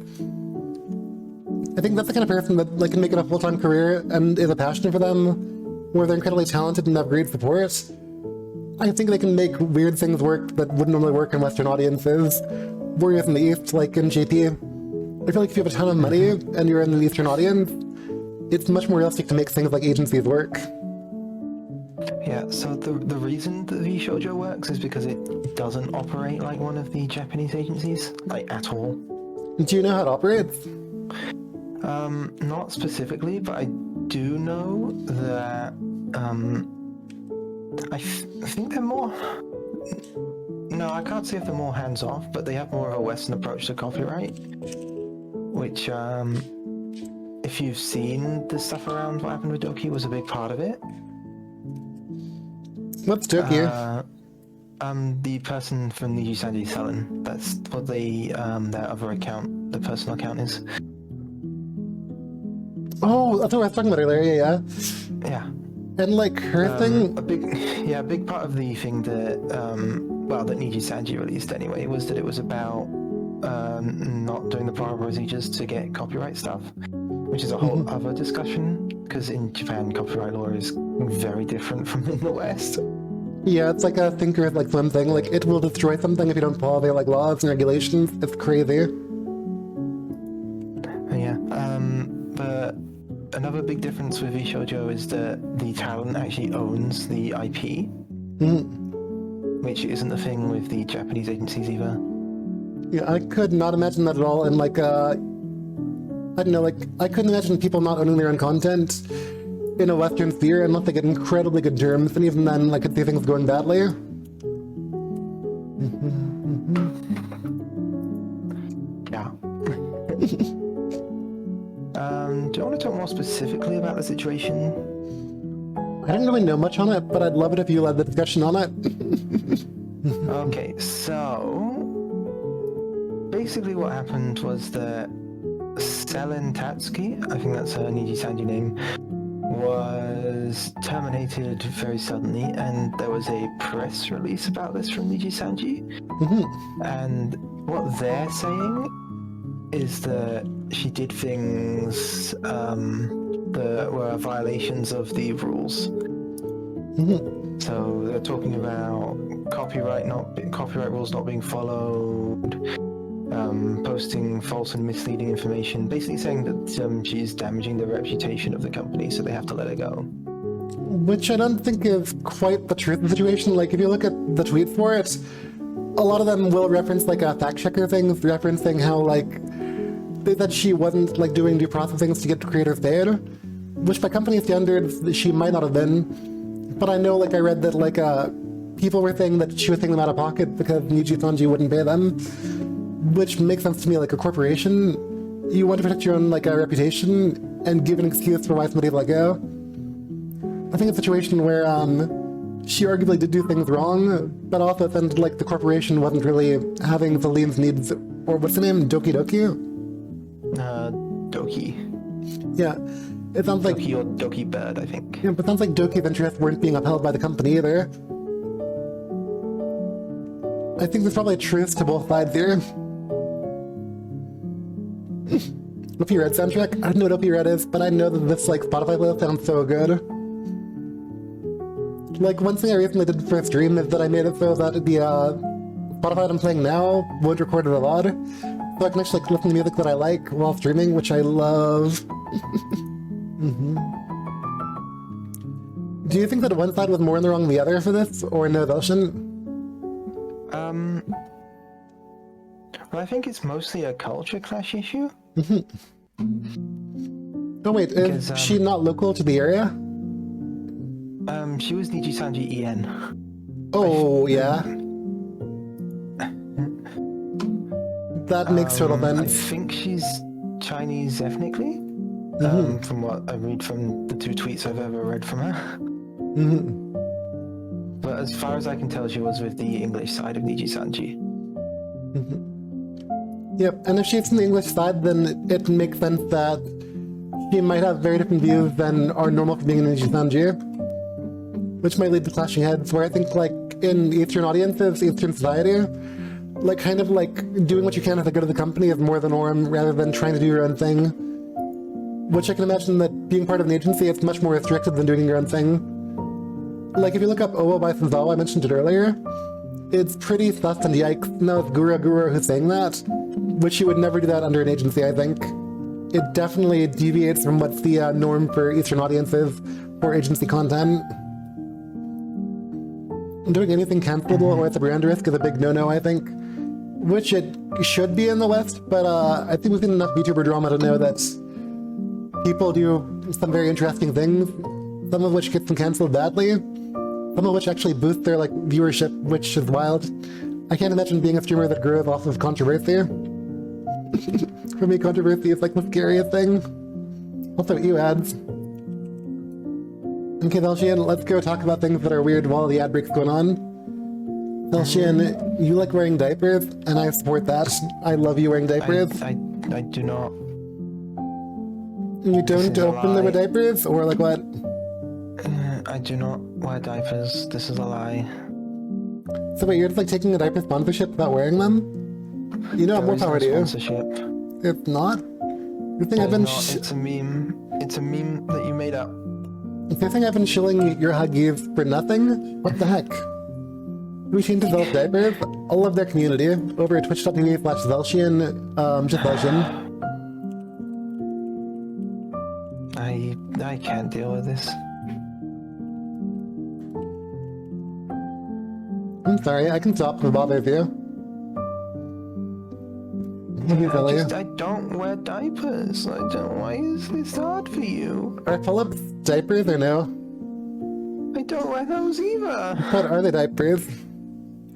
I think that's the kind of person that, like, can make it a full-time career and is a passion for them, where they're incredibly talented and have great support. I think they can make weird things work that wouldn't normally work in Western audiences. Whereas in the East, like in JP, I feel like if you have a ton of money and you're in the Eastern audience, it's much more realistic to make things like agencies work. Yeah, so the reason that the shoujo works is because it doesn't operate like one of the Japanese agencies, like, at all. Do you know how it operates? Not specifically, but I do know that, I think they're more... No, I can't say if they're more hands-off, but they have more of a Western approach to copyright, which, if you've seen the stuff around what happened with Doki, was a big part of it. What's Doki? The person from Nijisanji selling. That's what their other account, the personal account is. Oh, that's what I was talking about earlier. Yeah. Yeah. And like her thing. A big part of the thing that that Nijisanji released anyway was that it was about not doing the proper procedures to get copyright stuff, which is a whole other discussion. Because in Japan, copyright law is very different from in the West. Yeah, it's like a thinker like one thing. Like it will destroy something if you don't follow their like laws and regulations. It's crazy. Yeah. But another big difference with eShoujo is that the talent actually owns the IP, which isn't a thing with the Japanese agencies either. Yeah, I could not imagine that at all. And like, I don't know, like I couldn't imagine people not owning their own content in a Western sphere unless they get incredibly good terms, and even then, like, could see things going badly. Yeah. Do you want to talk more specifically about the situation? I didn't really know much on it, but I'd love it if you led the discussion on it. Okay, so basically what happened was that Selen Tatsuki, I think that's her Nijisanji name, was terminated very suddenly, and there was a press release about this from Nijisanji. And what they're saying is that she did things that were violations of the rules. So they're talking about copyright rules not being followed, posting false and misleading information, basically saying that she's damaging the reputation of the company, so they have to let her go. Which I don't think is quite the truth of the situation. Like, if you look at the tweets for it, a lot of them will reference like a fact checker thing, referencing how like they said she wasn't like doing due process things to get creators paid, which by company standards she might not have been. But I know, like, I read that like people were saying that she was taking them out of pocket because Nijisanji wouldn't pay them, which makes sense to me. Like a corporation, you want to protect your own like reputation and give an excuse for why somebody let go. I think it's a situation where she arguably did do things wrong, but also then like the corporation wasn't really having the lean's needs, or what's the name, Doki Doki? Doki. Yeah, it sounds like Doki or Doki Bird, I think. Yeah, but it sounds like Doki's interests weren't being upheld by the company either. I think there's probably a truth to both sides here. Opie Red soundtrack? I don't know what Opie Red is, but I know that this like Spotify list sounds so good. Like, one thing I recently did for a stream is that I made it so that the Spotify that I'm playing now won't record it a lot, so I can actually like, listen to music that I like while streaming, which I love. Do you think that one side was more in the wrong than the other for this, or no, Xelshion? Well, I think it's mostly a culture clash issue. Oh wait, Because, is she not local to the area? She was Nijisanji En. Oh, yeah. That makes total I sense. think she's Chinese ethnically, from what I read from the 2 tweets I've ever read from her. But as far as I can tell, she was with the English side of Nijisanji. Yep, and if she's from the English side, then it makes sense that she might have very different views than are normal for being in Nijisanji, which might lead to clashing heads, where I think, like, in Eastern audiences, Eastern society, like, kind of, like, doing what you can for the good of the company is more the norm, rather than trying to do your own thing. Which I can imagine that being part of an agency, it's much more restricted than doing your own thing. Like, if you look up Owo by Suzawa, I mentioned it earlier, it's pretty sus and yikes. No, it's Gura who's saying that, which you would never do that under an agency, I think. It definitely deviates from what's the norm for Eastern audiences for agency content. Doing anything cancelable or at the brand risk is a big no-no, I think. Which it should be in the West, but I think we've seen enough VTuber drama to know that people do some very interesting things, some of which get them canceled badly, some of which actually boost their like viewership, which is wild. I can't imagine being a streamer that grows off of controversy. For me, controversy is like the scariest thing. Also, ads. Okay, Xelshion, let's go talk about things that are weird while the ad break's going on. Xelshion, you like wearing diapers, and I support that. I love you wearing diapers. I do not. You This don't is a open them with lie. diapers, or like what? I do not wear diapers. This is a lie. So wait, you're just like taking a diaper sponsorship without wearing them? You know, There more is no power to you. sponsorship. It's not? You think I've There's been not. It's a meme. It's a meme that you made up. you think I've been shilling your Huggies for nothing? What the heck? We change to Zelf diapers. I love their community over at twitch.tv/Xelshion, just Xelshion. I can't deal with this. I'm sorry, I can stop if it bothers you. Maybe Xelly. I don't wear diapers. I don't. Why is this hard for you? Are pull-ups diapers or no? I don't wear those either. What are they diapers?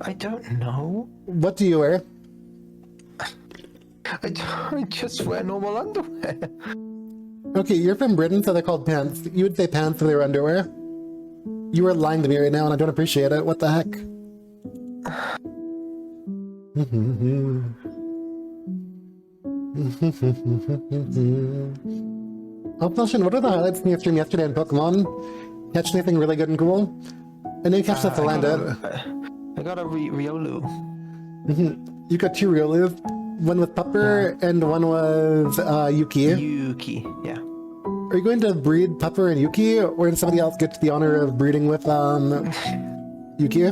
I don't know. What do you wear? I just wear normal underwear. Okay, you're from Britain, so they're called pants. You would say pants if they were underwear. You are lying to me right now, and I don't appreciate it. What the heck? Oh, Xelshion, what are the highlights from your stream yesterday in Pokemon? Catch anything really good and cool? I know you catch stuff to land it. I got a Riolu. You got two Riolus. One with Pupper and one was Yuki. Yuki, yeah. Are you going to breed Pupper and Yuki, or did somebody else get the honor of breeding with Yuki?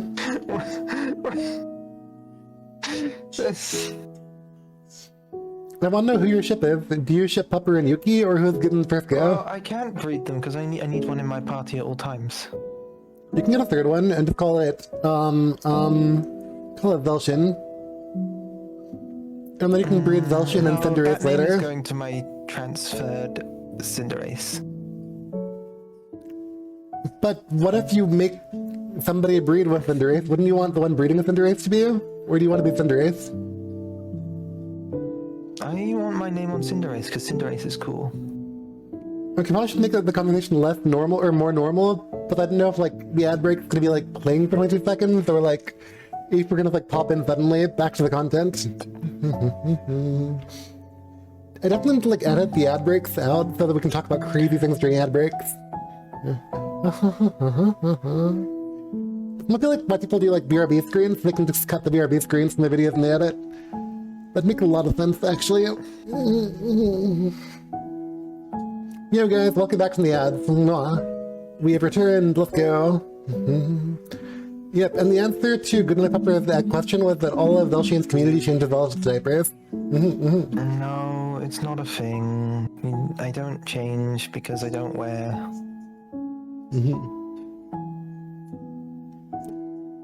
I want to know who your ship is. Do you ship Pupper and Yuki, or who's getting the first go? Well, I can't breed them because I need one in my party at all times. You can get a third one and just call it Xelshion. And then you can breed Xelshion and Cinderace that name is later. going to my transferred Cinderace. But what if you make somebody breed with Cinderace? Wouldn't you want the one breeding with Cinderace to be you? Or do you want to be Cinderace? I want my name on Cinderace because Cinderace is cool. Okay, probably should make the conversation less normal or more normal, but I don't know if like the ad break's gonna be like playing for 22 seconds or like if we're gonna like pop in suddenly back to the content. I definitely need to like edit the ad breaks out so that we can talk about crazy things during ad breaks. I feel like why people do like BRB screens, so they can just cut the BRB screens from the videos and they edit. That'd make a lot of sense actually. Yo guys, welcome back from the ads. We have returned, let's go. Yep, and the answer to Goodnight Pepper's question was that all of Xelshion's community changes all its diapers. No, it's not a thing. I don't change because I don't wear.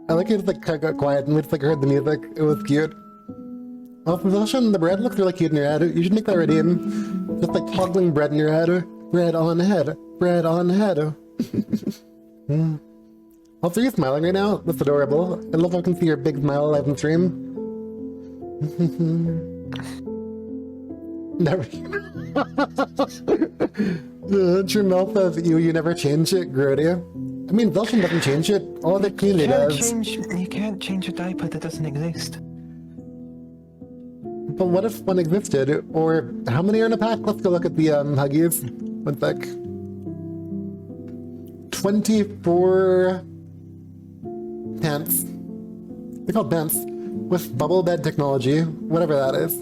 I like it like got quiet and we just like heard the music. It was cute. Oh, for Xelshion, the bread looks really cute in your head. You should make that redeem. Just like toggling bread in your head. Bread on head. Bread on head. Also, you're smiling right now? That's adorable. I love how I can see your big smile live on stream. Never. Your mouth says you never change it, Grody. I mean, Xelshion doesn't change it. All the community does. You can't change a diaper that doesn't exist. But what if one existed? Or how many are in a pack? Let's go look at the Huggies. One sec. 24 pants. They're called pants. With bubble bed technology. Whatever that is.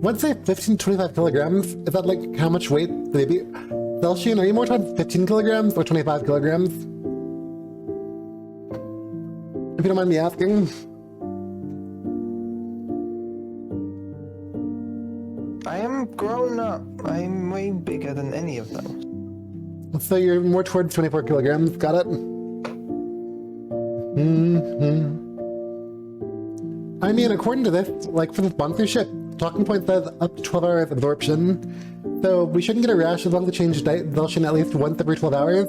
Let's say 15 to 25 kilograms. Is that like how much weight they be? Xelshion, are you more towards 15 kilograms or 25 kilograms? If you don't mind me asking. I am grown up. I'm way bigger than any of them. So you're more towards 24 kilograms, got it? I mean, according to this, like for the sponsorship, Talking Point says up to 12 hours absorption. So we shouldn't get a rash as long as we change Xelshion at least once every 12 hours.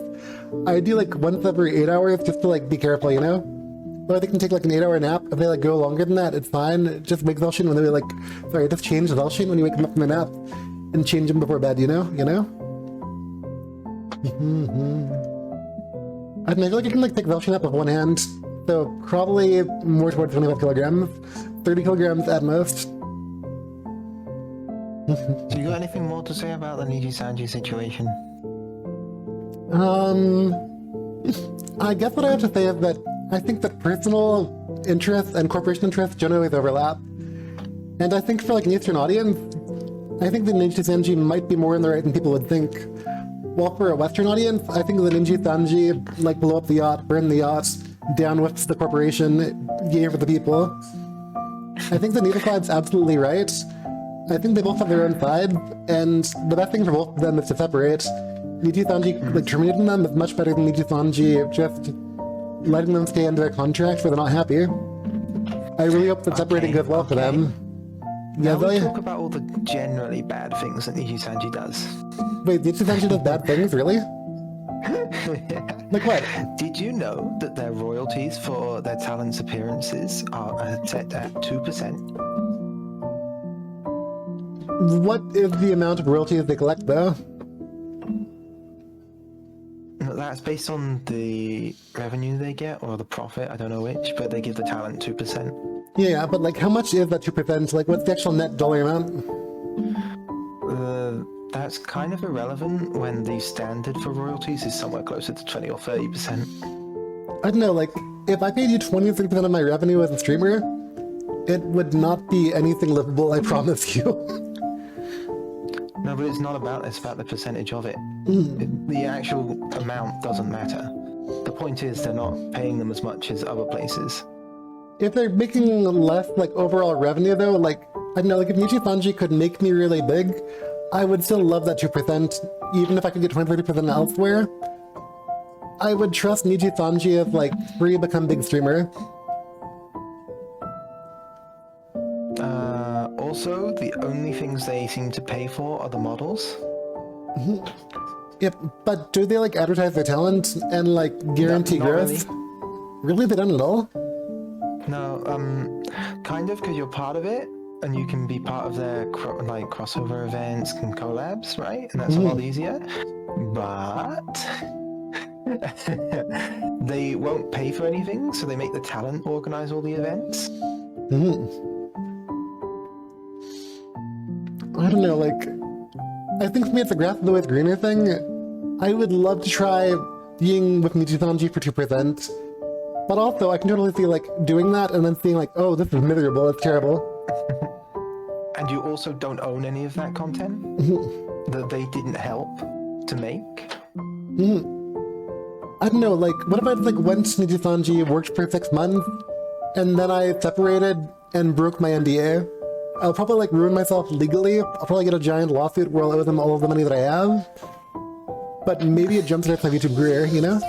I do like once every 8 hours just to like be careful, you know? Or they can take like an 8-hour nap. If they like go longer than that, it's fine. Just wake Xelshion when they like, sorry, just change Xelshion when you wake them up from the nap. And change them before bed, you know? I feel like I can like pick Xelshion up with one hand, so probably more towards 25 kilograms, 30 kilograms at most. So you got anything more to say about the Nijisanji situation? I guess what I have to say is that I think that personal interests and corporation interests generally overlap. And I think for like an Eastern audience, I think the Nijisanji might be more in the right than people would think. While for a Western audience, I think the Nijisanji like blow up the yacht, burn the yacht, down with the corporation, yay for the people. I think that neither side's absolutely right. I think they both have their own side, and the best thing for both of them is to separate. Nijisanji like terminating them is much better than Nijisanji just letting them stay under their contract where they're not happy. I really hope that separating goes well for them. Yeah, now we talk about all the generally bad things that Nijisanji does. Wait, Nijisanji does bad things, really? Like what? Did you know that their royalties for their talents' appearances are set at 2%? What is the amount of royalties they collect, though? That's based on the revenue they get, or the profit, I don't know which, but they give the talent 2%. Yeah, but like, how much is that 2%? Like, what's the actual net dollar amount? That's kind of irrelevant when the standard for royalties is somewhere closer to 20 or 30%. I don't know, like, if I paid you 20 or 30% of my revenue as a streamer, it would not be anything livable, I promise you. No, but it's not about this, it's about the percentage of it. The actual amount doesn't matter. The point is they're not paying them as much as other places. If they're making less, like, overall revenue, though, like, I don't know, like, if Nijisanji could make me really big, I would still love that 2%, even if I could get 20-30% elsewhere. I would trust Nijisanji as, like, free become big streamer. Also, the only things they seem to pay for are the models. Yep, but do they, like, advertise their talent and, like, guarantee Not growth? really. Really? They don't at all? No, kind of, because you're part of it, and you can be part of their crossover events and collabs, right? And that's a lot easier. But they won't pay for anything, so they make the talent organize all the events. I don't know, like, I think for me it's the grass is always greener thing. I would love to try being with Nijisanji for 2%, but also I can totally see, like, doing that and then seeing, like, oh, this is miserable, it's terrible. And you also don't own any of that content that they didn't help to make. I don't know, like, what if I just, like, went to Nijisanji, worked for 6 months, and then I separated and broke my NDA? I'll probably, like, ruin myself legally. I'll probably get a giant lawsuit where I'll owe them all of the money that I have. But maybe it jumpstarts my YouTube career, you know?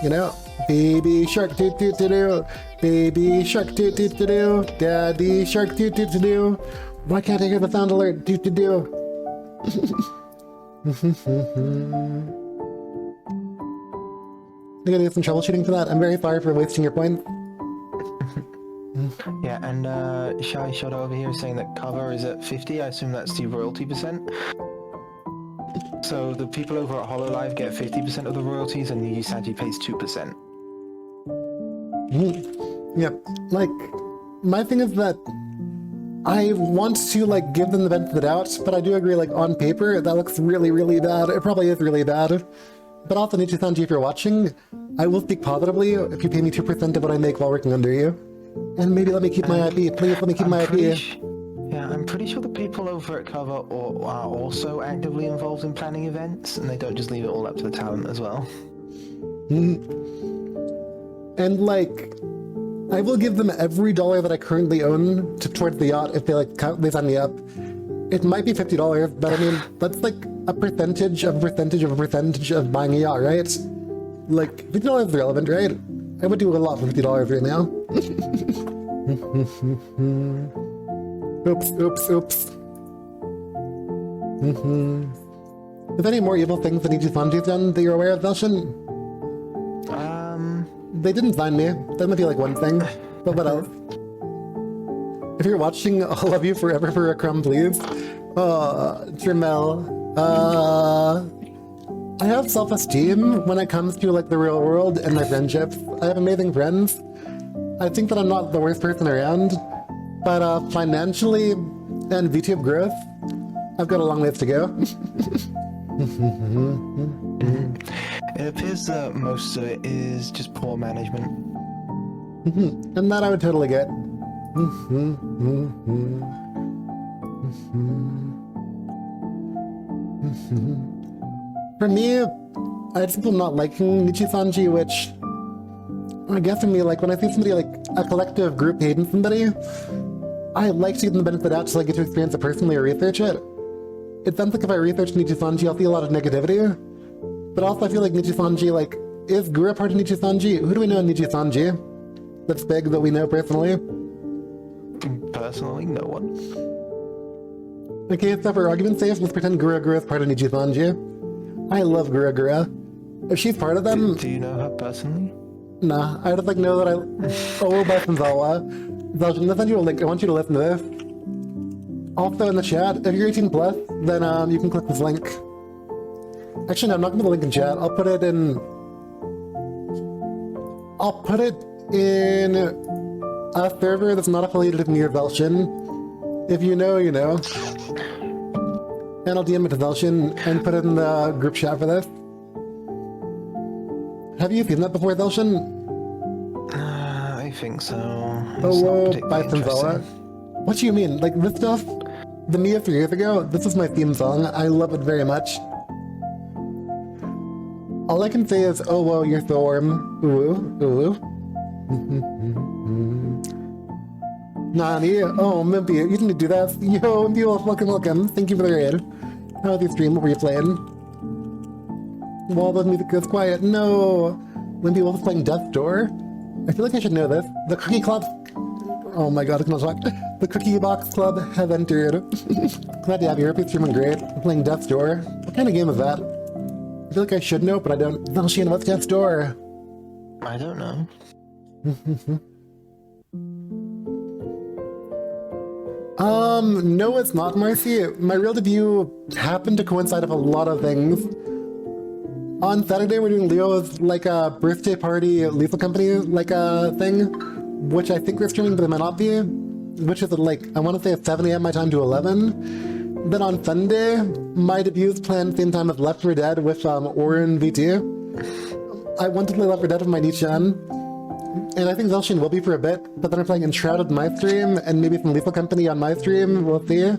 Baby shark doo doo doo doo. Baby shark doo doo doo doo. Daddy shark doo doo doo doo. Why can't I hear the sound alert? Doo doo doo. You're gonna get some troubleshooting for that? I'm very sorry for wasting your point. Yeah, and Shy Shot over here is saying that cover is at 50. I assume that's the royalty percent. So the people over at HoloLive get 50% of the royalties, and Nijisanji pays 2%. Yep. Like, my thing is that I want to, like, give them the benefit of the doubt, but I do agree, like, on paper, that looks really, really bad. It probably is really bad. But also, Nijisanji, if you're watching, I will speak positively if you pay me 2% of what I make while working under you. And maybe let me keep my IP. Please let me keep my IP. Yeah, I'm pretty sure the people over at Cover are also actively involved in planning events, and they don't just leave it all up to the talent as well. And, like, I will give them every dollar that I currently own towards the yacht if they, like, they sign me up. It might be $50, but I mean, that's, like, a percentage of a percentage of a percentage of buying a yacht, right? Like, $50 is relevant, right? I would do a lot for $50 right now. Oops. Is there any more evil things that Nijisanji's done that you're aware of, Xelshion? They didn't sign me. That might be like one thing. But what else? If you're watching, I'll love you forever for a crumb, please. Trimel. I have self-esteem when it comes to like the real world and my friendships. I have amazing friends. I think that I'm not the worst person around, but financially and VTube growth, I've got a long ways to go. It appears that most of it is just poor management. And that I would totally get. For me, I just am not liking Nijisanji, which I guess for me, like when I see somebody like a collective group hating somebody, I like to give them the benefit out so I get to experience it personally or research it. It sounds like if I research Nijisanji, I'll see a lot of negativity. But also I feel like Nijisanji, like, is Gura part of Nijisanji? Who do we know in Nijisanji? That's big that we know personally. Personally, no one. Okay, so for argument's sake, let's pretend Gura is part of Nijisanji. I love Gura. If she's part of them... Do you know her personally? Nah, I just like know that I... Oh, by Sanzawa. Xelshion, I'll send you a link. I want you to listen to this. Also in the chat, if you're 18 plus, then you can click this link. Actually, no, I'm not gonna put the link in chat. I'll put it in a server that's not affiliated with me or Xelshion. If you know, you know. And I'll DM it to Xelshion and put it in the group chat for this. Have you seen that before, Xelshion? I think so. Oh, whoa, by Sanzawa. What do you mean? Like, this stuff? The Mia 3 years ago? This is my theme song. I love it very much. All I can say is, oh, whoa, you're so warm. Ooh, ooh. Nani? Oh, Mimpy, you didn't do that. Yo, Mimpy, welcome. Thank you for the raid. How was your stream? What were you playing? While the music goes quiet. No! Wimpy Wolf is playing Death's Door? I feel like I should know this. The Cookie Club... Oh my god, I cannot talk. The Cookie Box Club has entered. Glad to have you here. Please streaming great. I'm playing Death's Door. What kind of game is that? I feel like I should know, but I don't. Xelshion, what's Death's Door? I don't know. No, it's not, Marcy. My real debut happened to coincide with a lot of things. On Saturday, we're doing Leo's, like, a birthday party lethal company, like, a thing, which I think we're streaming, but it might not be, which is, like, I want to say at 7 a.m. my time to 11. Then on Sunday, my debut is planned same time as Left 4 Dead with, Orin VT. I want to play Left 4 Dead with my Nichan, and I think Xelshion will be for a bit, but then I'm playing Enshrouded on my stream, and maybe some Lethal Company on my stream, we'll see.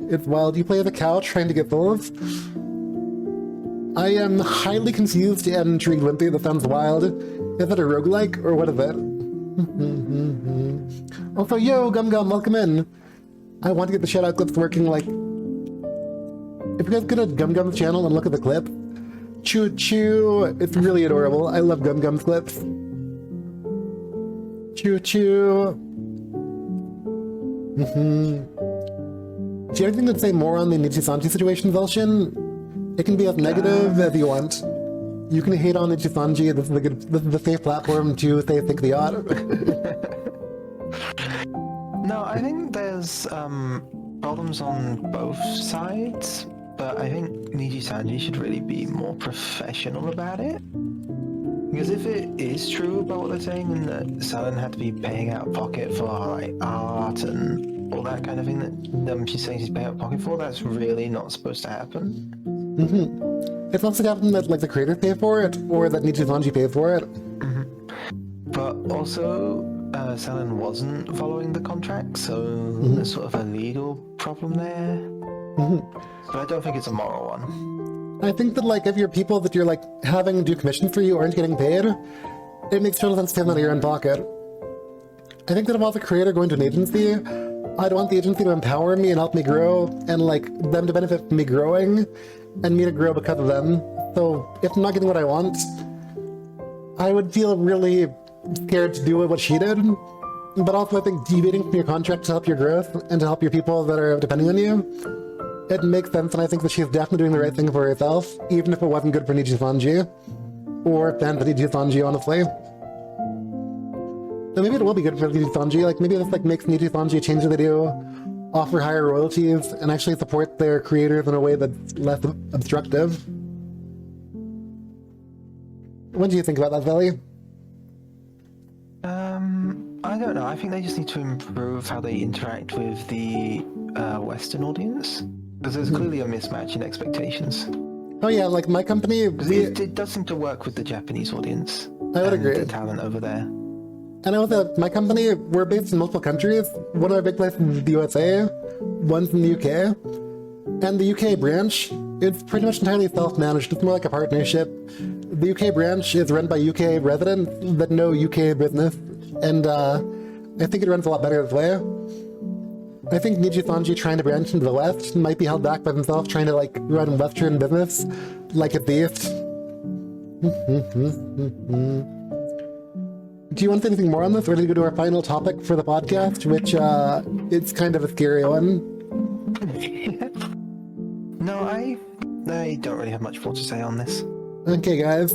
It's wild. You play the couch trying to get souls? I am highly confused and intrigued, Wimpy. That sounds wild. Is it a roguelike, or what is it? Also, yo, Gum, welcome in. I want to get the shout-out clips working, like... If you guys go to Gum's channel and look at the clip, Choo Choo, it's really adorable. I love Gum's clips. Choo Choo. Do you have anything to say more on the Nijisanji situation, Xelshion? It can be as negative as you want. You can hate on Nijisanji. This is the safe platform to say think the Yacht. No, I think there's problems on both sides, but I think Nijisanji should really be more professional about it. Because if it is true about what they're saying, and that Selen had to be paying out of pocket for like art and all that kind of thing that she's saying she's paying out of pocket for, that's really not supposed to happen. It's not supposed to happen that like the creators pay for it, or that Nijisanji pays for it. But also, Selen wasn't following the contract, so there's sort of a legal problem there. But I don't think it's a moral one. I think that like if your people that you're like having do commissions for you aren't getting paid, it makes total sense to pay them out of your own pocket. I think that if I was a creator going to an agency, I'd want the agency to empower me and help me grow, and like them to benefit from me growing, and me to grow because of them. So if I'm not getting what I want, I would feel really scared to do what she did. But also I think deviating from your contract to help your growth and to help your people that are depending on you, it makes sense, and I think that she's definitely doing the right thing for herself, even if it wasn't good for Nijisanji, or fans of Nijisanji, honestly. So maybe it will be good for Nijisanji, like maybe this like makes Nijisanji change what they do, offer higher royalties, and actually support their creators in a way that's less obstructive. What do you think about that, Xelly? I don't know. I think they just need to improve how they interact with the Western audience. Because there's clearly a mismatch in expectations. Oh yeah, like my company, It does seem to work with the Japanese audience. I would and agree. the talent over there. And I know that my company, we're based in multiple countries. One of our big places is the USA, one's in the UK. And the UK branch, it's pretty much entirely self-managed. It's more like a partnership. The UK branch is run by UK residents that know UK business. And I think it runs a lot better this way. I think Nijisanji trying to branch into the West might be held back by himself trying to like run Western business like it's the East. Do you want to say anything more on this, or do we go to our final topic for the podcast, which it's kind of a scary one? No, I don't really have much more to say on this. Okay, guys.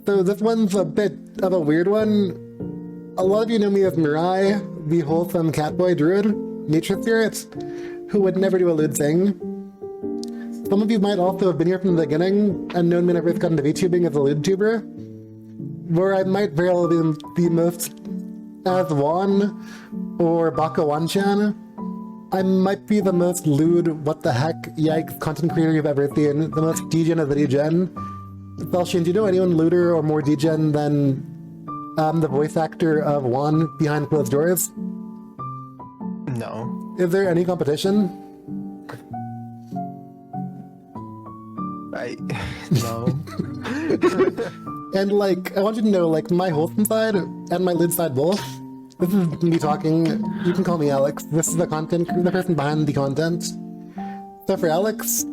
So this one's a bit of a weird one. A lot of you know me as Mirai, the wholesome catboy druid, nature spirit, who would never do a lewd thing. Some of you might also have been here from the beginning and known me when I first got into VTubing as a lewd tuber, where I might very well be the most as Juan or Baka Wan-chan. I might be the most lewd, what the heck, yikes content creator you've ever seen, the most degen of the degen. Xelshion, do you know anyone lewder or more degen than the voice actor of Juan behind closed doors? No. Is there any competition? No. And like, I want you to know, like, my wholesome side and my lewd side both. This is me talking. You can call me Alex. This is the person behind the content. So for Alex,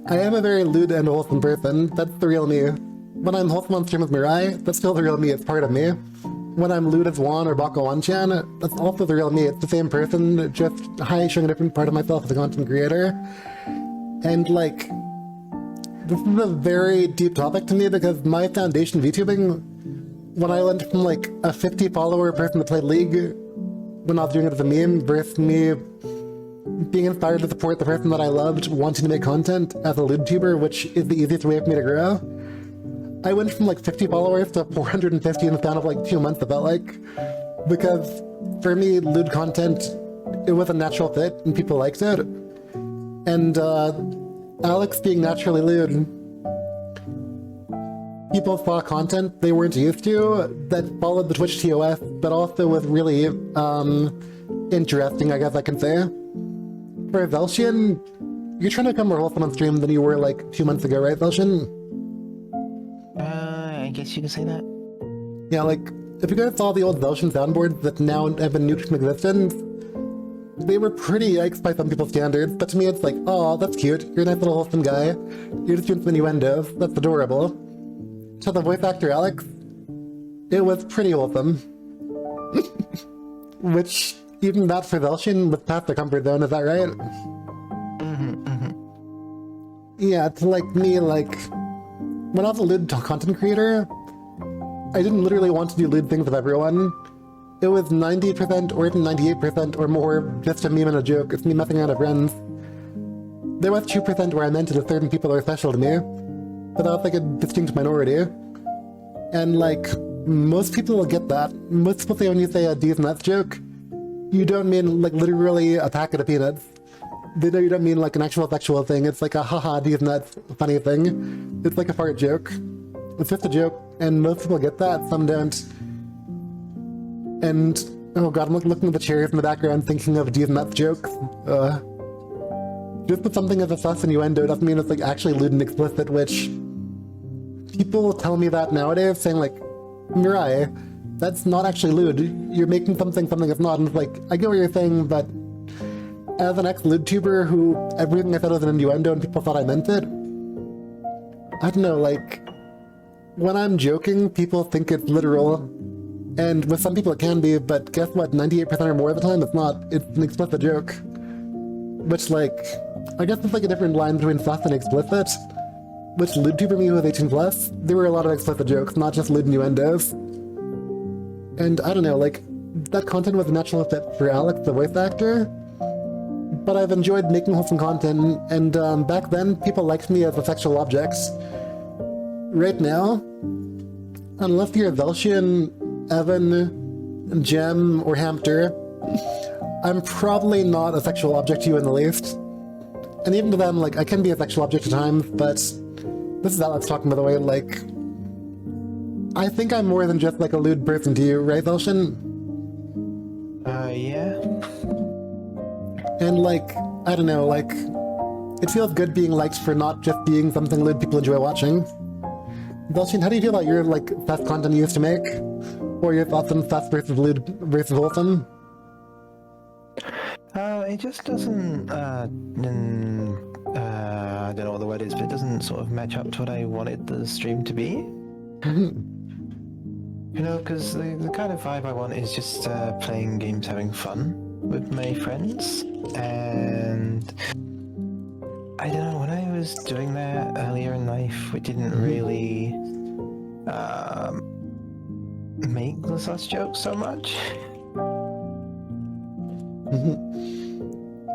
I am a very lewd and wholesome person. That's the real me. When I'm wholesome on stream with Mirai, that's still the real me. It's part of me. When I'm lewd as Juan or Baka Wan-chan, that's also the real me. It's the same person, just showing a different part of myself as a content creator. And like, this is a very deep topic to me because my foundation VTubing, when I went from like a 50 follower person that played League when I was doing it as a meme versus me being inspired to support the person that I loved wanting to make content as a lewd tuber, which is the easiest way for me to grow. I went from like 50 followers to 450 in the span of like 2 months, it felt like. Because for me, lewd content, it was a natural fit and people liked it. And Alex being naturally lewd, people saw content they weren't used to that followed the Twitch TOS, but also was really interesting, I guess I can say. For Xelshion, you're trying to become more wholesome on stream than you were like 2 months ago, right, Xelshion? I guess you can say that. Yeah, like, if you guys saw the old Xelshion soundboards that now have been nuked from existence, they were pretty yikes by some people's standards, but to me it's like, oh, that's cute, you're a nice little wholesome guy, you're just doing some innuendos, that's adorable. To the voice actor Alex, it was pretty wholesome. Which, even that for Xelshion was past the comfort zone, is that right? Yeah, it's like me, like, when I was a lewd content creator, I didn't literally want to do lewd things with everyone. It was 90% or even 98% or more just a meme and a joke. It's me messing around with friends. There was 2% where I meant that certain people are special to me, but that was like a distinct minority. And like, most people will get that. Most people say when you say a D's nuts joke, you don't mean like literally a packet of peanuts. They know you don't mean like an actual sexual thing. It's like a haha D's nuts funny thing. It's like a fart joke. It's just a joke, and most people get that, some don't. And, oh god, I'm looking at the chairs in the background thinking of D's nuts jokes. Just put something as a sus innuendo doesn't mean it's like actually lewd and explicit, which people tell me that nowadays, saying like, Mirai, that's not actually lewd. You're making something it's not. And it's like, I get what you're saying, but as an ex-lewd tuber who everything I said was an innuendo and people thought I meant it, I don't know, like, when I'm joking, people think it's literal. And with some people it can be, but guess what? 98% or more of the time it's not. It's an explicit joke. Which, like, I guess it's like a different line between sus and explicit. Which lewd tuber me who was 18+, there were a lot of explicit jokes, not just lewd innuendos. And I don't know, like, that content was a natural fit for Alex, the voice actor. But I've enjoyed making wholesome content, and back then, people liked me as a sexual object. Right now, unless you're Xelshion, Evan, Gem, or Hamter, I'm probably not a sexual object to you in the least. And even to them, like, I can be a sexual object at times, but this is Alex talking, by the way, like, I think I'm more than just, like, a lewd person to you, right, Xelshion? Yeah. And, like, I don't know, like, it feels good being liked for not just being something lewd people enjoy watching. Xelshion, how do you feel about your, like, fast content you used to make? Or your thoughts on fast versus lewd versus wholesome? It just doesn't, I don't know what the word is, but it doesn't sort of match up to what I wanted the stream to be. You know, because the kind of vibe I want is just playing games, having fun with my friends, and I don't know, when I was doing that earlier in life, we didn't really make the sus jokes so much.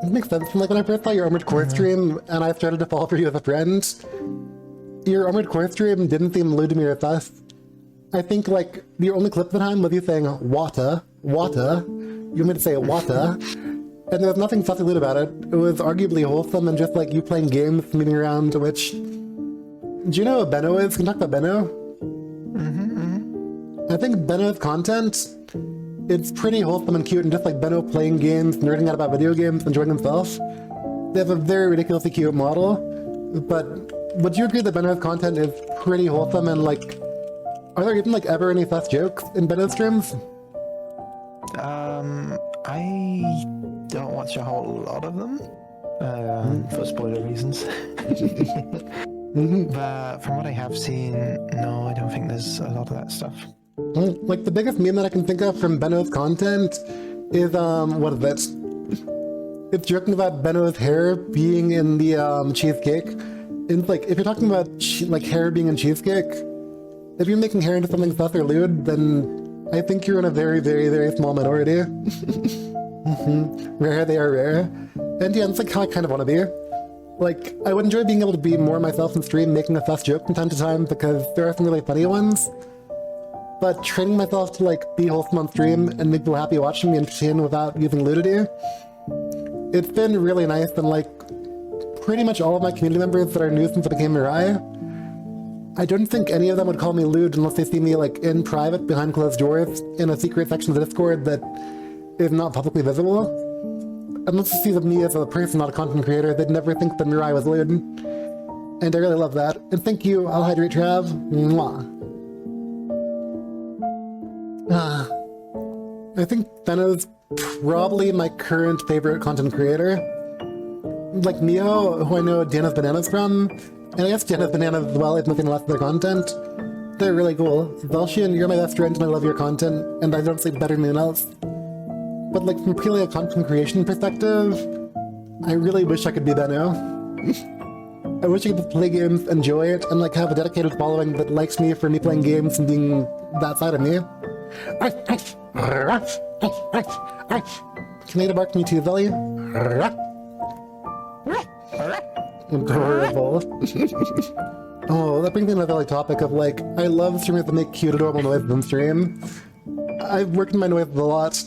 It makes sense. Like, when I first saw your Armored Core stream and I started to fall for you as a friend, your Armored Core stream didn't seem lewd to me or sus. I think, like, the only clip of the time was you saying, Wata. You want me to say Wata? And there was nothing fussy lewd about it. It was arguably wholesome and just, like, you playing games, moving around, which... Do you know what Benno is? Can you talk about Benno? I think Benno's content, it's pretty wholesome and cute, and just like Benno playing games, nerding out about video games, enjoying himself. They have a very ridiculously cute model, but would you agree that Benno's content is pretty wholesome and, like, are there even, like, ever any sus jokes in Benno's streams? I don't watch a whole lot of them, for spoiler reasons. But from what I have seen, no, I don't think there's a lot of that stuff. Like, the biggest meme that I can think of from Benno's content is, what is it? It's joking about Benno's hair being in the, cheesecake. And, like, if you're talking about, like, hair being in cheesecake, if you're making hair into something sus or lewd, then I think you're in a very, very, very small minority. Rare, they are rare. And yeah, it's like how I kind of want to be. Like, I would enjoy being able to be more myself in stream, making a sus joke from time to time, because there are some really funny ones. But training myself to, like, be wholesome on stream and make people happy watching me entertain without using lewdity, it's been really nice, and, like, pretty much all of my community members that are new since I became Mirai, I don't think any of them would call me lewd unless they see me, like, in private, behind closed doors, in a secret section of the Discord that is not publicly visible. Unless they see me as a person, not a content creator, they'd never think that Mirai was lewd. And I really love that. And thank you, I'll hydrate Trav. Mwah. I think Benno's probably my current favorite content creator. Like Mio, who I know Dana's Bananas from, and I guess Dana's Bananas as well, if nothing less of their content. They're really cool. Xelshion, you're my best friend and I love your content, and I don't sleep better than anyone else. But, like, from purely a content creation perspective, I really wish I could be Benno. I wish I could just play games, enjoy it, and, like, have a dedicated following that likes me for me playing games and being that side of me. Can I bark me too, Xelly? Adorable. Oh, that brings me to my Xelly topic of, like, I love streamers that make cute, adorable noises on stream. I've worked in my noises a lot.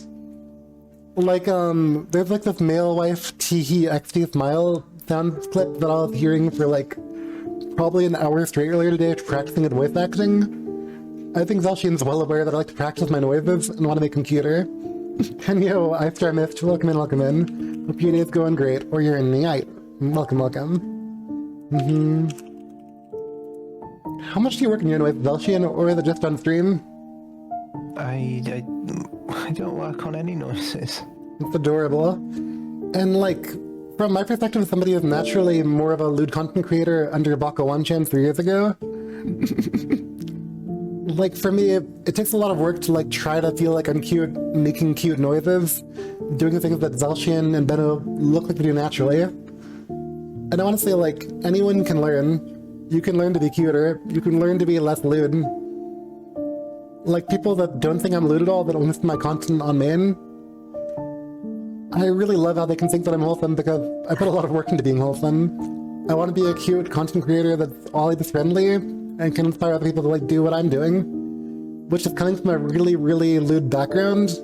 Like, there's, like, this male wife teehee XD smile sound clip that I was hearing for, like, probably an hour straight earlier today practicing at voice acting. I think Xelshion's well aware that I like to practice my noises and want to make them cuter. And yo, I Star Mist, welcome in, welcome in. Hope your day's going great, or you're in Yacht. Welcome, welcome. How much do you work in your noise, Xelshion, or is it just on stream? I don't work on any noises. It's adorable. And, like, from my perspective as somebody who's naturally more of a lewd content creator under Baka 1chan 3 years ago, like, for me, it takes a lot of work to, like, try to feel like I'm cute, making cute noises, doing things that Xelshion and Benno look like they do naturally. And I want to say, like, anyone can learn. You can learn to be cuter. You can learn to be less lewd. Like, people that don't think I'm lewd at all, that only see my content on main, I really love how they can think that I'm wholesome because I put a lot of work into being wholesome. I want to be a cute content creator that's all ages friendly, and can inspire other people to like do what I'm doing, which is coming from a really, really lewd background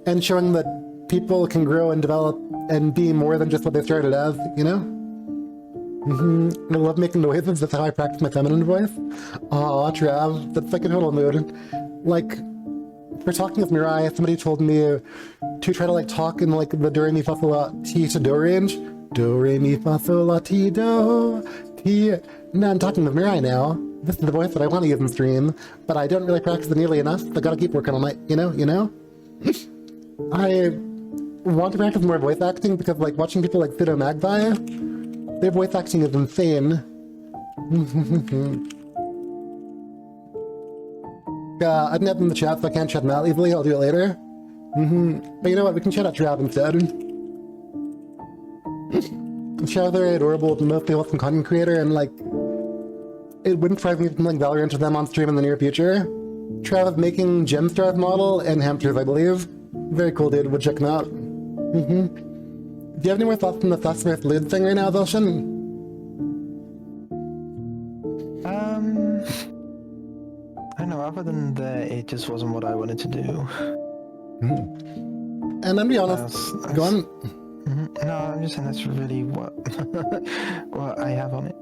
and showing that people can grow and develop and be more than just what they started as, you know? I love making noises, that's how I practice my feminine voice. Aw, Trav, that's like a total mood. Like, for talking with Mirai, somebody told me to try to like talk in like the do re mi fa sol la ti to do range. Do re mi fa sol la ti do ti. Now I'm talking with Mirai now. This is the voice that I want to use in stream, but I don't really practice it nearly enough. I gotta keep working on it, you know? I want to practice more voice acting because like watching people like Pseudo Magpie, their voice acting is insane. I didn't have them in the chat, so I can't chat them out easily. I'll do it later. But you know what? We can chat out Trav instead. Trav's very adorable, mostly wholesome content creator, and like, it wouldn't surprise me if something like Valorant with them on stream in the near future. Trav is making Gemstars model and hamsters, I believe. Very cool, dude. Would check him out. Do you have any more thoughts on the Sus vs. Lewd thing right now, Xelshion? I don't know, other than that, it just wasn't what I wanted to do. And I'm gonna be honest, go on. No, I'm just saying that's really what, what I have on it.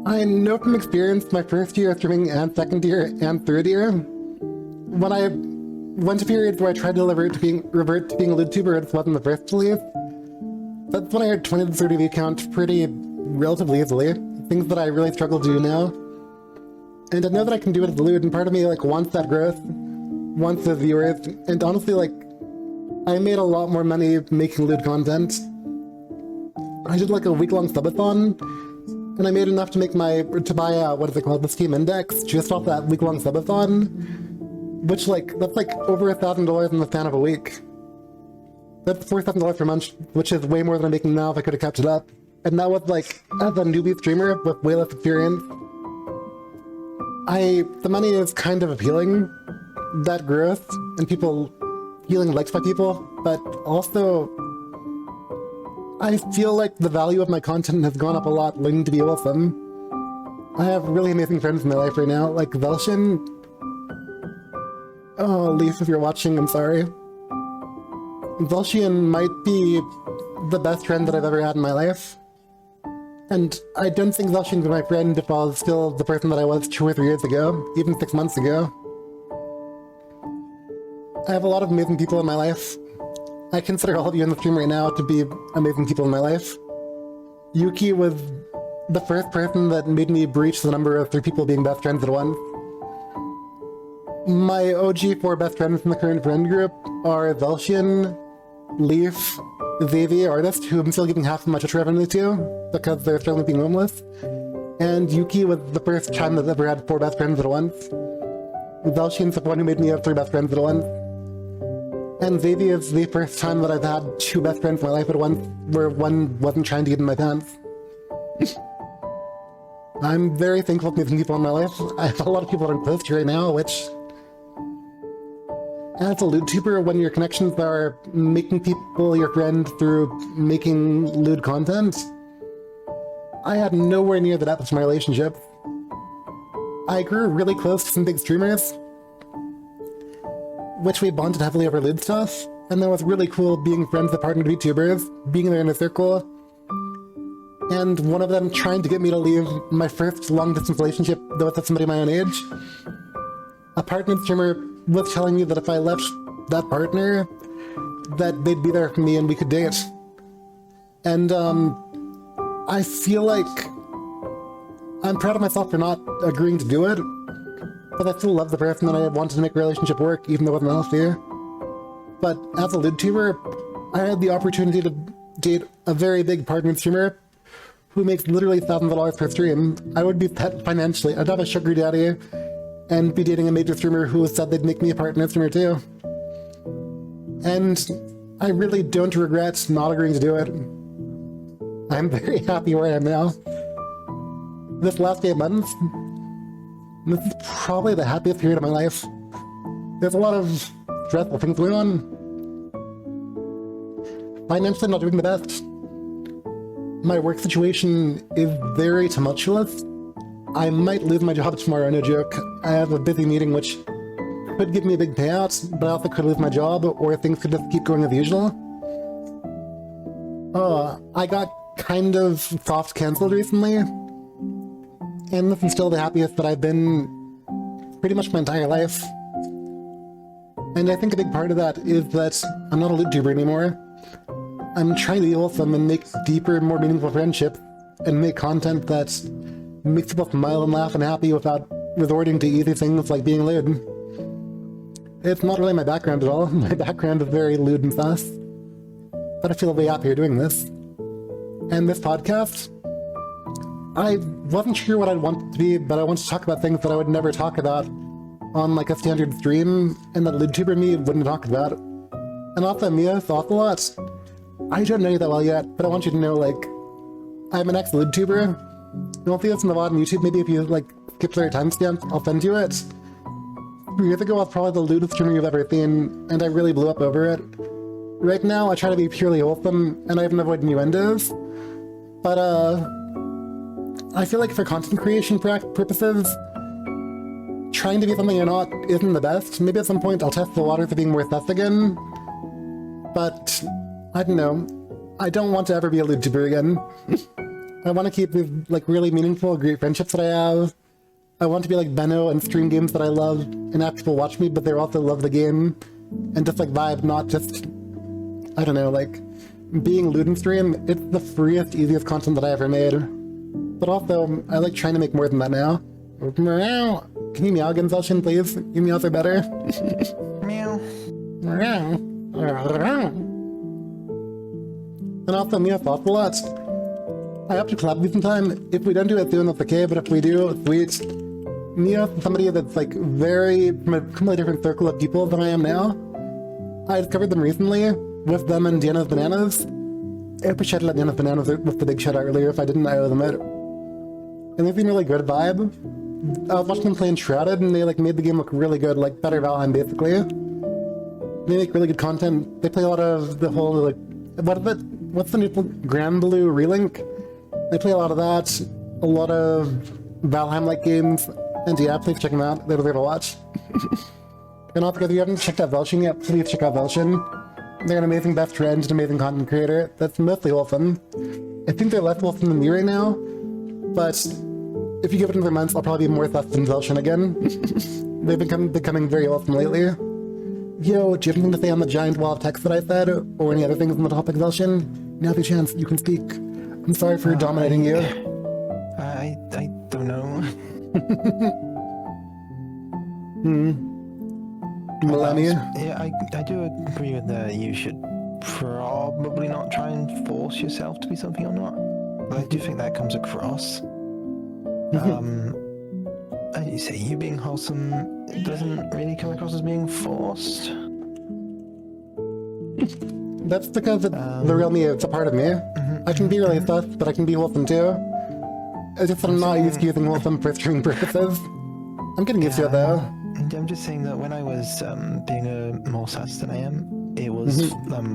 I know from experience, my first year of streaming and second year and third year, when I went to periods where I tried to revert to being a lewd tuber, it wasn't the first to leave. That's when I had 20 to 30 view count pretty relatively easily. Things that I really struggle to do now. And I know that I can do it as a lewd, and part of me like wants that growth, wants the viewers, and honestly like, I made a lot more money making lewd content. I did like a week-long subathon, and I made enough to make to buy what is it called, the Steam Index, just off that week-long subathon, which like, that's like over $1,000 in the span of a week. That's $4,000 per month, which is way more than I'm making now if I could have kept it up. And that was like, as a newbie streamer with way less experience, the money is kind of appealing, that growth, and people feeling liked by people, but also, I feel like the value of my content has gone up a lot linked to be wholesome. I have really amazing friends in my life right now, like Xelshion. Oh, Leaf, if you're watching, I'm sorry. Xelshion might be the best friend that I've ever had in my life. And I don't think Xelshion was my friend if I was still the person that I was 2 or 3 years ago, even 6 months ago. I have a lot of amazing people in my life. I consider all of you in the stream right now to be amazing people in my life. Yuki was the first person that made me breach the number of 3 people being best friends at once. My OG 4 best friends in the current friend group are Xelshion, Leaf, Xavier, artist, who I'm still giving half of my Twitch revenue to, because they're struggling with being homeless. And Yuki was the first time that I've ever had 4 best friends at once. Xelshion's the one who made me have 3 best friends at once. And Xavier is the first time that I've had 2 best friends in my life at once, where one wasn't trying to get in my pants. I'm very thankful for meeting people in my life. I have a lot of people that I'm close to right now, which... As a lewd tuber, when your connections are making people your friend through making lewd content, I had nowhere near the depth of my relationship. I grew really close to some big streamers, which we bonded heavily over lewd stuff, and that was really cool being friends with partnered VTubers, being there in a circle, and one of them trying to get me to leave my first long-distance relationship with somebody my own age. A partnered streamer was telling me that if I left that partner, that they'd be there for me and we could date. And I feel like I'm proud of myself for not agreeing to do it, but I still love the person that I wanted to make a relationship work, even though it wasn't healthy. But as a lewd tuber, I had the opportunity to date a very big partnered streamer who makes literally thousands of dollars per stream. I would be set financially. I'd have a sugar daddy and be dating a major streamer who said they'd make me a partner streamer too. And I really don't regret not agreeing to do it. I'm very happy where I am now. This last 8 months, this is probably the happiest period of my life. There's a lot of stressful things going on. Financially, not doing the best. My work situation is very tumultuous, I might lose my job tomorrow, no joke. I have a busy meeting which could give me a big payout, but I also could lose my job, or things could just keep going as usual. I got kind of soft cancelled recently, and this is still the happiest that I've been pretty much my entire life. And I think a big part of that is that I'm not a Lewd tuber anymore. I'm trying to be wholesome and make deeper, more meaningful friendships, and make content that makes people smile and laugh and happy without resorting to easy things like being lewd. It's not really my background at all. My background is very lewd and sus. But I feel way happier doing this. And this podcast, I wasn't sure what I'd want it to be, but I wanted to talk about things that I would never talk about on like a standard stream, and that Lewd tuber me wouldn't talk about. And also Mia thought a lot. I don't know you that well yet, but I want you to know, like, I'm an ex-Lewd tuber. You'll see this in the VOD on YouTube. Maybe if you like skip the right timestamp, I'll send you it. 3 years ago, I was probably the lewdest streamer you've ever seen, and I really blew up over it. Right now, I try to be purely wholesome, and I even avoid innuendos. But, I feel like for content creation purposes, trying to be something you're not isn't the best. Maybe at some point I'll test the waters of being more sus again. But, I don't know. I don't want to ever be a Lewd tuber again. I want to keep these, like, really meaningful, great friendships that I have. I want to be like Benno and stream games that I love, and have people watch me, but they also love the game. And just, like, vibe, not just, I don't know, like, being Lewd in stream, it's the freest, easiest content that I ever made. But also, I like trying to make more than that now. Meow. Can you meow again, Xelshion, please? Your meows are better. Meow. Meow. And also, Mia thought a lot. I hope to collab with you sometime. If we don't do it soon, that's okay, but if we do, sweet. Mia is somebody that's, like, very, from a completely different circle of people than I am now. I discovered them recently, with them and Diana's Bananas. I appreciated Diana's Bananas with the big shout out earlier. If I didn't, I owe them it. And they've been really good vibe. I was watching them play Enshrouded, and they, like, made the game look really good, like, better Valheim, basically. They make really good content. They play a lot of the whole, like, what is it? What's the new Grand Blue Relink? They play a lot of that, a lot of Valheim-like games, and yeah, please check them out. They deserve a watch. And also, if you haven't checked out Xelshion yet, please check out Xelshion. They're an amazing best friend, an amazing content creator that's mostly wholesome. I think they're less wholesome than me right now, but if you give it another month, I'll probably be more sus than Xelshion again. They've been becoming very wholesome lately. Yo, do you have anything to say on the giant wall of text that I said, or any other things on the topic, Xelshion? Now's your chance, you can speak. I'm sorry for dominating you. I don't know. Millennia? Yeah, I do agree with that. You should probably not try and force yourself to be something you're not. But I do think that comes across. As you say, you being wholesome doesn't really come across as being forced. That's because it's the real me, it's a part of me. I can be really sus, but I can be wholesome too. It's just that I'm not used to using wholesome for streaming purposes. I'm getting used to it though. I'm just saying that when I was being a more sus than I am, it was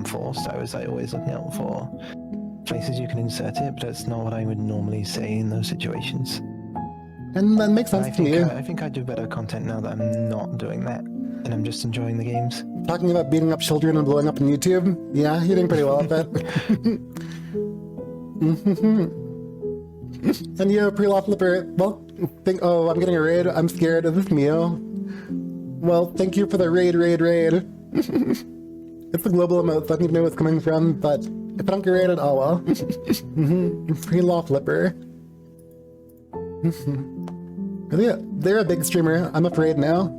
forced. I was always looking out for places you can insert it, but that's not what I would normally say in those situations. And that makes sense to me. I think I do better content now that I'm not doing that, and I'm just enjoying the games. Talking about beating up children and blowing up on YouTube? Yeah, you're doing pretty well at that. And yo, pre-law flipper, well, I'm getting a raid, I'm scared, is this Mio? Well, thank you for the raid. It's a global emote, so I don't even know where it's coming from, but if I don't get raided, oh well. Pre-law flipper. They're a big streamer, I'm afraid now.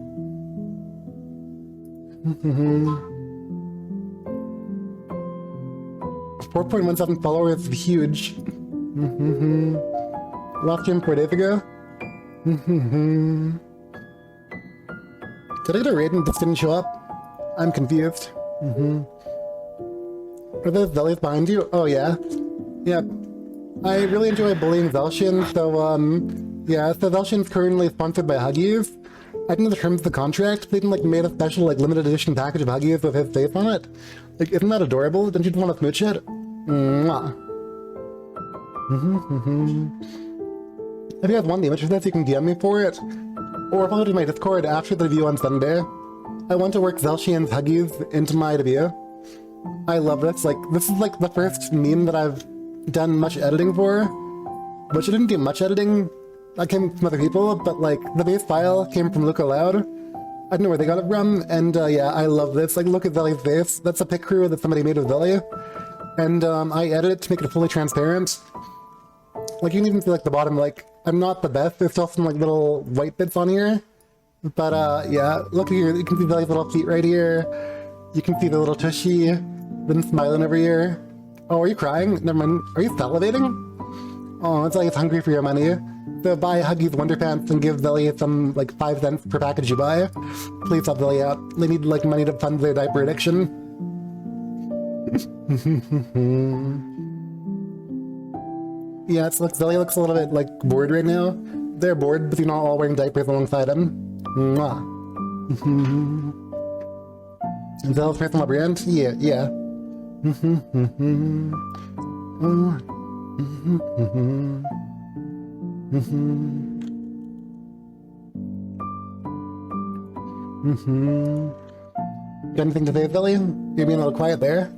4.17 followers is huge. Last stream 4 days ago. Did I get a raid and this didn't show up? I'm confused. Are those Xellys behind you? Oh yeah. Yeah. I really enjoy bullying Xelshion, so yeah, so Xelshion's currently sponsored by Huggies. I think the terms of the contract, they even like made a special like limited edition package of Huggies with his face on it. Like, isn't that adorable? Don't you just want to smooch it? Mwah. If you guys want the image of this, you can DM me for it. Or follow to my Discord after the review on Sunday. I want to work Xelshion's Huggies into my review. I love this. Like, this is like the first meme that I've done much editing for. Which I didn't do much editing. That came from other people, but like, the base file came from Lewd. I don't know where they got it from, and yeah, I love this. Like, look at Zelly's face. That's a pic crew that somebody made of Zelly. And I edited it to make it fully transparent. Like, you can even see like the bottom, like, I'm not the best. There's still some like little white bits on here. But yeah, look here, you can see Zelly's little feet right here. You can see the little tushy, then smiling over here. Oh, are you crying? Never mind. Are you salivating? Oh, it's like it's hungry for your money. So buy Huggies Wonderpants and give Zelly some, like, 5 cents per package you buy. Please help Zelly out. They need, like, money to fund their diaper addiction. Yeah, it's like Zelly looks a little bit, like, bored right now. They're bored, but they're not all wearing diapers alongside him. Mwah. Zelly's personal brand? Yeah, yeah. Got anything to say, Xelly? You're being a little quiet there.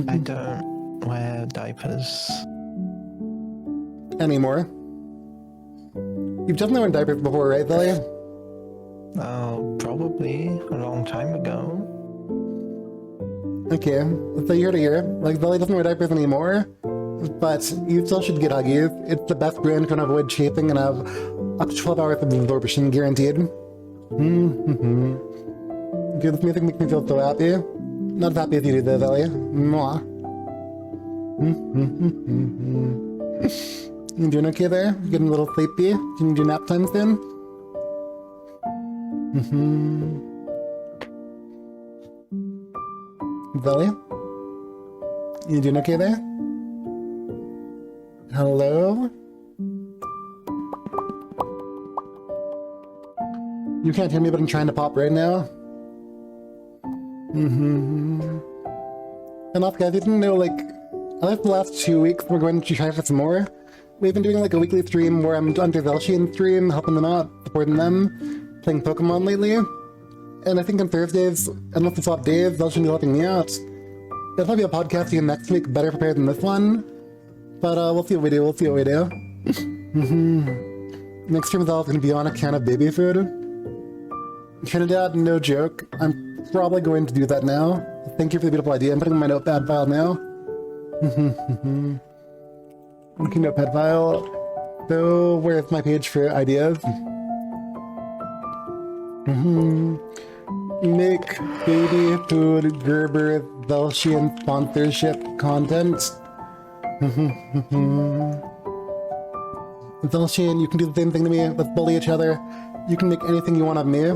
I don't wear diapers. Anymore. You've definitely worn diapers before, right, Xelly? Oh, probably a long time ago. Okay, so year to year, like Xelly doesn't wear diapers anymore, but you still should get Huggies. It's the best brand to avoid chafing and have up to 12 hours of absorption guaranteed. Dude, this music makes me feel so happy. Not as happy as you do though, Xelly. Mwah. You doing okay there? You getting a little sleepy? Can you do nap time soon? Xelly? You doing okay there? Hello? You can't hear me, but I'm trying to pop right now. And also, guys, you didn't know, like, I like the last 2 weeks we're going to try for some more. We've been doing like a weekly stream where I'm under Xelshion stream, helping them out, supporting them, playing Pokemon lately. And I think on Thursdays, unless we swap days, Xelshion will be helping me out. There'll probably be a podcast again next week, better prepared than this one. But we'll see what we do, we'll see what we do. Next stream is all going to be on a can of baby food. Trinidad, no joke. I'm probably going to do that now. Thank you for the beautiful idea. I'm putting in my notepad file now. Okay, notepad file. So, where's my page for ideas? Make baby food Gerber Xelshion sponsorship content. Xelshion, you can do the same thing to me. Let's bully each other. You can make anything you want of me.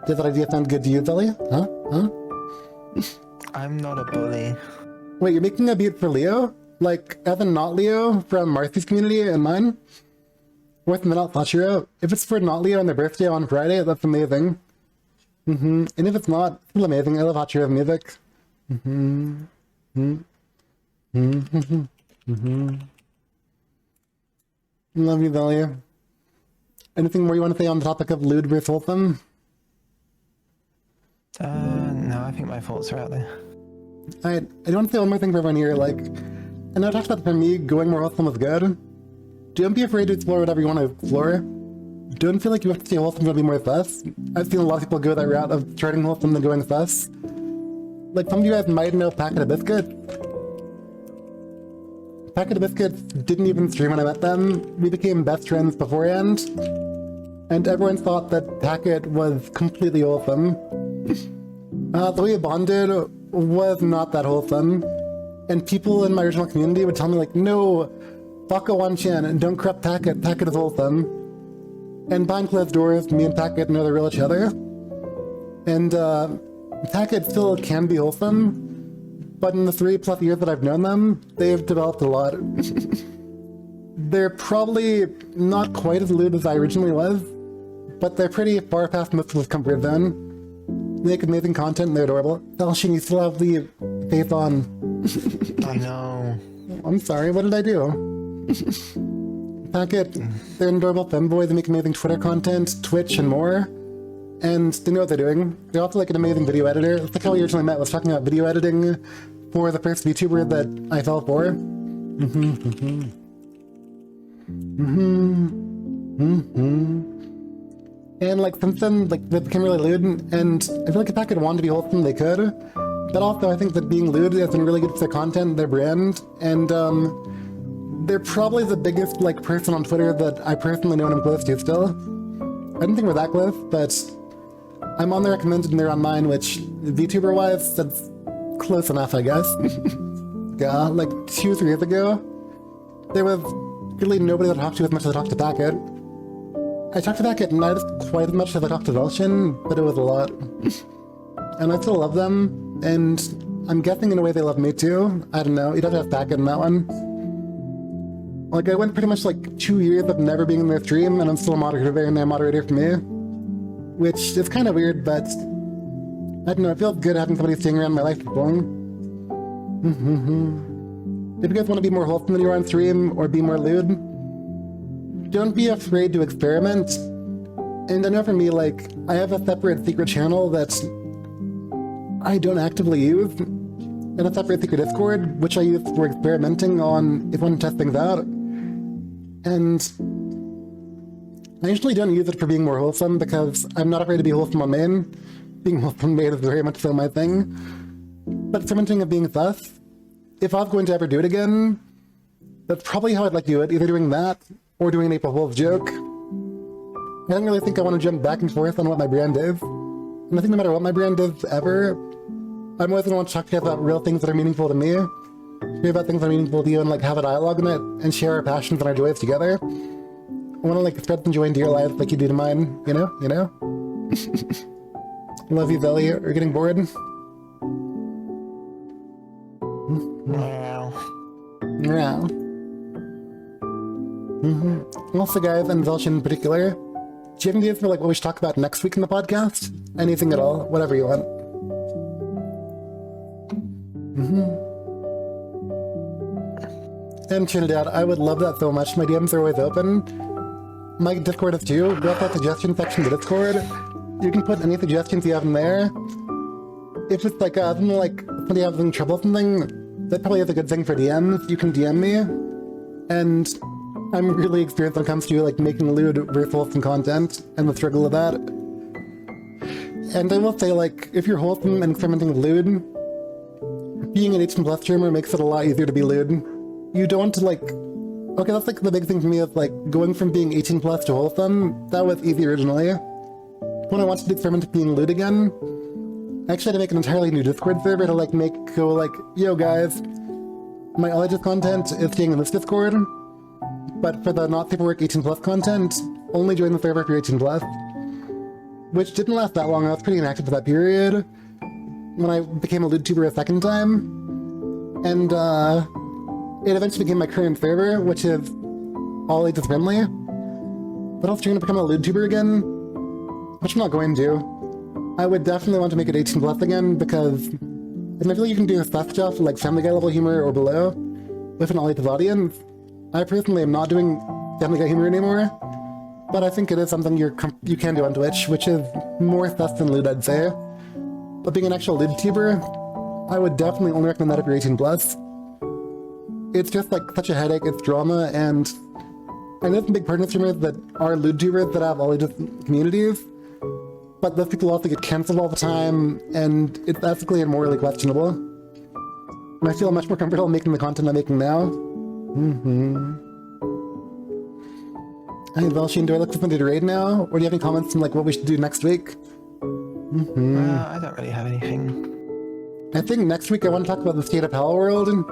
Does that idea sound good to you, Xelly? Huh? I'm not a bully. Wait, you're making a beat for Leo? Like, Evan, not Leo, from Marcy's community and mine? Worth the minute, Flashiro. If it's for not Leo on their birthday on Friday, that's amazing. And if it's not, it's still amazing. I love Hachiro's music. Love you, Xelly. Anything more you want to say on the topic of Lewd vs. Wholesome? No, I think my thoughts are out there. I do want to say one more thing for everyone here, like, I know I talked about for me, going more wholesome was good. Don't be afraid to explore whatever you want to explore. Don't feel like you have to stay wholesome to be more sus. I've seen a lot of people go that route of starting wholesome and going sus. Like, some of you guys might know Packet of Biscuits. Packet of Biscuits didn't even stream when I met them. We became best friends beforehand. And everyone thought that Packet was completely wholesome. The way it bonded was not that wholesome. And people in my original community would tell me, like, no, fuck a one-chan and don't corrupt Packet. Packet is wholesome. And behind closed doors, me and Packet know the real each other. And Packet still can be wholesome, but in the 3+ years that I've known them, they've developed a lot. They're probably not quite as lewd as I originally was, but they're pretty far past most people's comfort zone. They make amazing content and they're adorable. Xelshion, you still have the faith on. I know. I'm sorry, what did I do? Packet, they're adorable femboys, they make amazing Twitter content, Twitch, and more. And they know what they're doing. They're also like an amazing video editor. It's like how we originally met, was talking about video editing for the first VTuber that I fell for. And like since then, like they became really lewd, and I feel like if I could want to be wholesome, they could. But also I think that being lewd has been really good for their content, their brand, and they're probably the biggest like person on Twitter that I personally know and I'm close to still. I didn't think we're that close, but I'm on the recommended and they're on mine, which VTuber-wise, that's close enough, I guess. Yeah, like 2 or 3 years ago, there was really nobody that I talked to as much as I talked to Packet. I talked to Packet not quite as much as I talked to Xelshion, but it was a lot. And I still love them, and I'm guessing in a way they love me too. I don't know, you'd have to have Packet in that one. Like, I went pretty much like 2 years of never being in their stream, and I'm still a moderator there, and they're a moderator for me. Which is kind of weird, but I don't know, it feels good having somebody staying around my life this long. If you guys want to be more wholesome than you are on stream, or be more lewd, don't be afraid to experiment. And I know for me, like, I have a separate secret channel that I don't actively use, and a separate secret Discord, which I use for experimenting on if I want to test things out. And I usually don't use it for being more wholesome because I'm not afraid to be wholesome on main. Being wholesome on main is very much so my thing. But experimenting of being sus, if I was going to ever do it again, that's probably how I'd like to do it, either doing that or doing an April Fool's joke. I don't really think I want to jump back and forth on what my brand is. And I think no matter what my brand is ever, I'm always going to want to talk to you about real things that are meaningful to me. Hear about things that are meaningful to you and like have a dialogue in it and share our passions and our joys together. I want to like spread some joy into your life like you do to mine, you know? Love you, Xelly. Are you getting bored? Wow. Yeah. Also, guys, and Xelshion in particular, do you have any ideas for like what we should talk about next week in the podcast? Anything at all, whatever you want. And Trinidad, I would love that so much. My DMs are always open. My Discord is too. Go up that suggestion section of the Discord. You can put any suggestions you have in there. If it's like something like somebody having trouble with something, that probably is a good thing for DMs. You can DM me. And I'm really experienced when it comes to like making lewd versus wholesome content and the struggle of that. And I will say, like, if you're wholesome and experimenting with lewd, being an 18+ streamer makes it a lot easier to be lewd. You don't like... Okay, that's like the big thing for me is like going from being 18+ to wholesome. That was easy originally. When I wanted to experiment with being lewd again, I actually had to make an entirely new Discord server to like go like, yo guys, my all ages content is staying in this Discord, but for the not safe for work 18+ content, only join the server if you're 18+. Which didn't last that long. I was pretty inactive for that period when I became a lewd tuber a second time. And it eventually became my current server, which is all ages friendly. But also trying to become a lewd tuber again, which I'm not going to. I would definitely want to make it 18+ again because I feel like you can do stuff like Family Guy level humor or below with an all ages audience. I personally am not doing Family Guy humor anymore, but I think it is something you can do on Twitch, which is more sus than lewd, I'd say. But being an actual lewd tuber, I would definitely only recommend that if you're 18+. It's just like such a headache, it's drama, and I know some big partner streamers that are lewd tubers that have all ages communities, but those people also get cancelled all the time, and it's ethically and morally questionable. And I feel much more comfortable making the content I'm making now. Hey, Xelshion, do I look for something to raid now? Or do you have any comments on like what we should do next week? I don't really have anything. I think next week I want to talk about the state of Hell World, and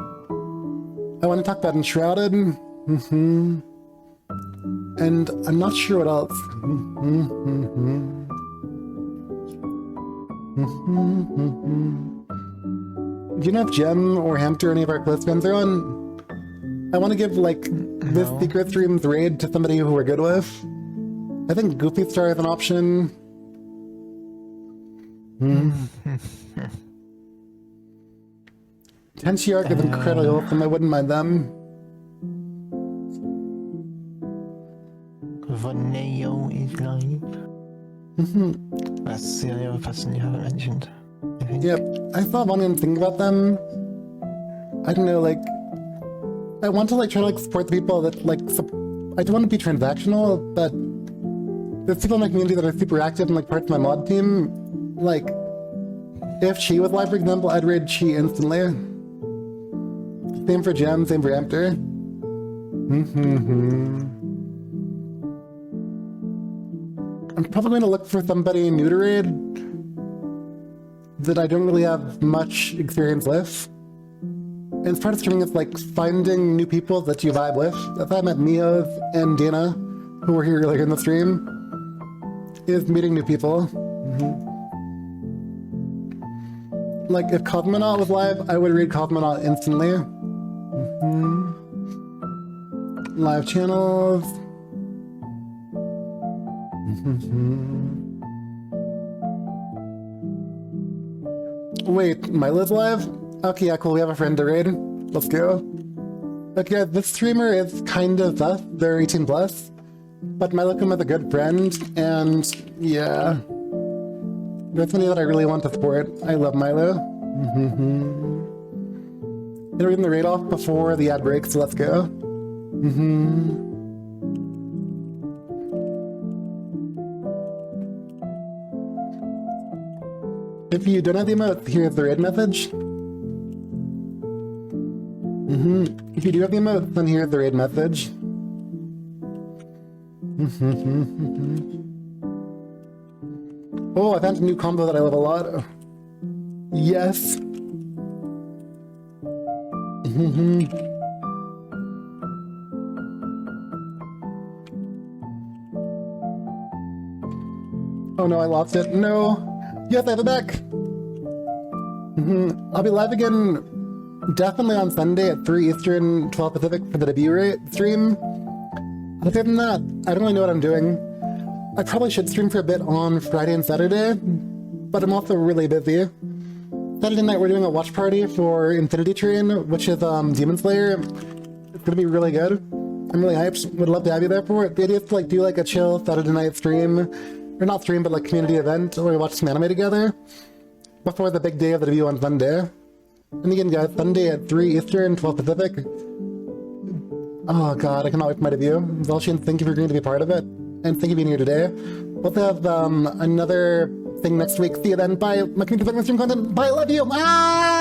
I want to talk about Enshrouded. And I'm not sure what else. Do you know if Jem or Hamster or any of our close friends are on? I want to give, like, this secret streams raid to somebody who we're good with. I think Goofy Star is an option. Tenchi arc is incredibly wholesome. I wouldn't mind them. Voneo is live. That's the only other person you haven't mentioned, I think. Yep. I saw one and think about them. I don't know, like, I want to like try to like support the people that like, I don't want to be transactional, but there's people in my community that are super active and like part of my mod team. Like, if Chi was live, for example, I'd raid Chi instantly. Same for Gem, same for Amter. I'm probably going to look for somebody new to raid that I don't really have much experience with. And part of streaming is like finding new people that you vibe with. That's how I met Mios and Dana, who were here earlier in the stream, is meeting new people. Like if Cosmonaut was live, I would read Cosmonaut instantly. Live channels. Wait, Milo's live? Okay, yeah, cool, we have a friend to raid. Let's go. Okay, this streamer is kind of us, they're 18 plus, but Milo came with a good friend, and yeah. That's somebody that I really want to support. I love Milo. They're getting the raid off before the ad break, so let's go. If you don't have the emote, here's the raid message. If you do have the emote, then here's the raid message. Oh, I found a new combo that I love a lot. Yes. Oh no, I lost it. No. Yes, I have it back. I'll be live again definitely on Sunday at 3 Eastern, 12 Pacific for the debut stream. Other than that, I don't really know what I'm doing. I probably should stream for a bit on Friday and Saturday, but I'm also really busy. Saturday night we're doing a watch party for Infinity Train, which is Demon Slayer. It's gonna be really good. I'm really hyped. Would love to have you there for it. The idea is to like do like a chill Saturday night stream, or not stream, but like community event where we watch some anime together before the big day of the debut on Sunday. And again, guys, Sunday at 3 Eastern, 12 Pacific. Oh god, I cannot wait for my debut. Xelshion, thank you for agreeing to be part of it, and thank you for being here today. We'll have another thing next week. See you then. Bye. My community segment stream content. Bye. Love you. Ah!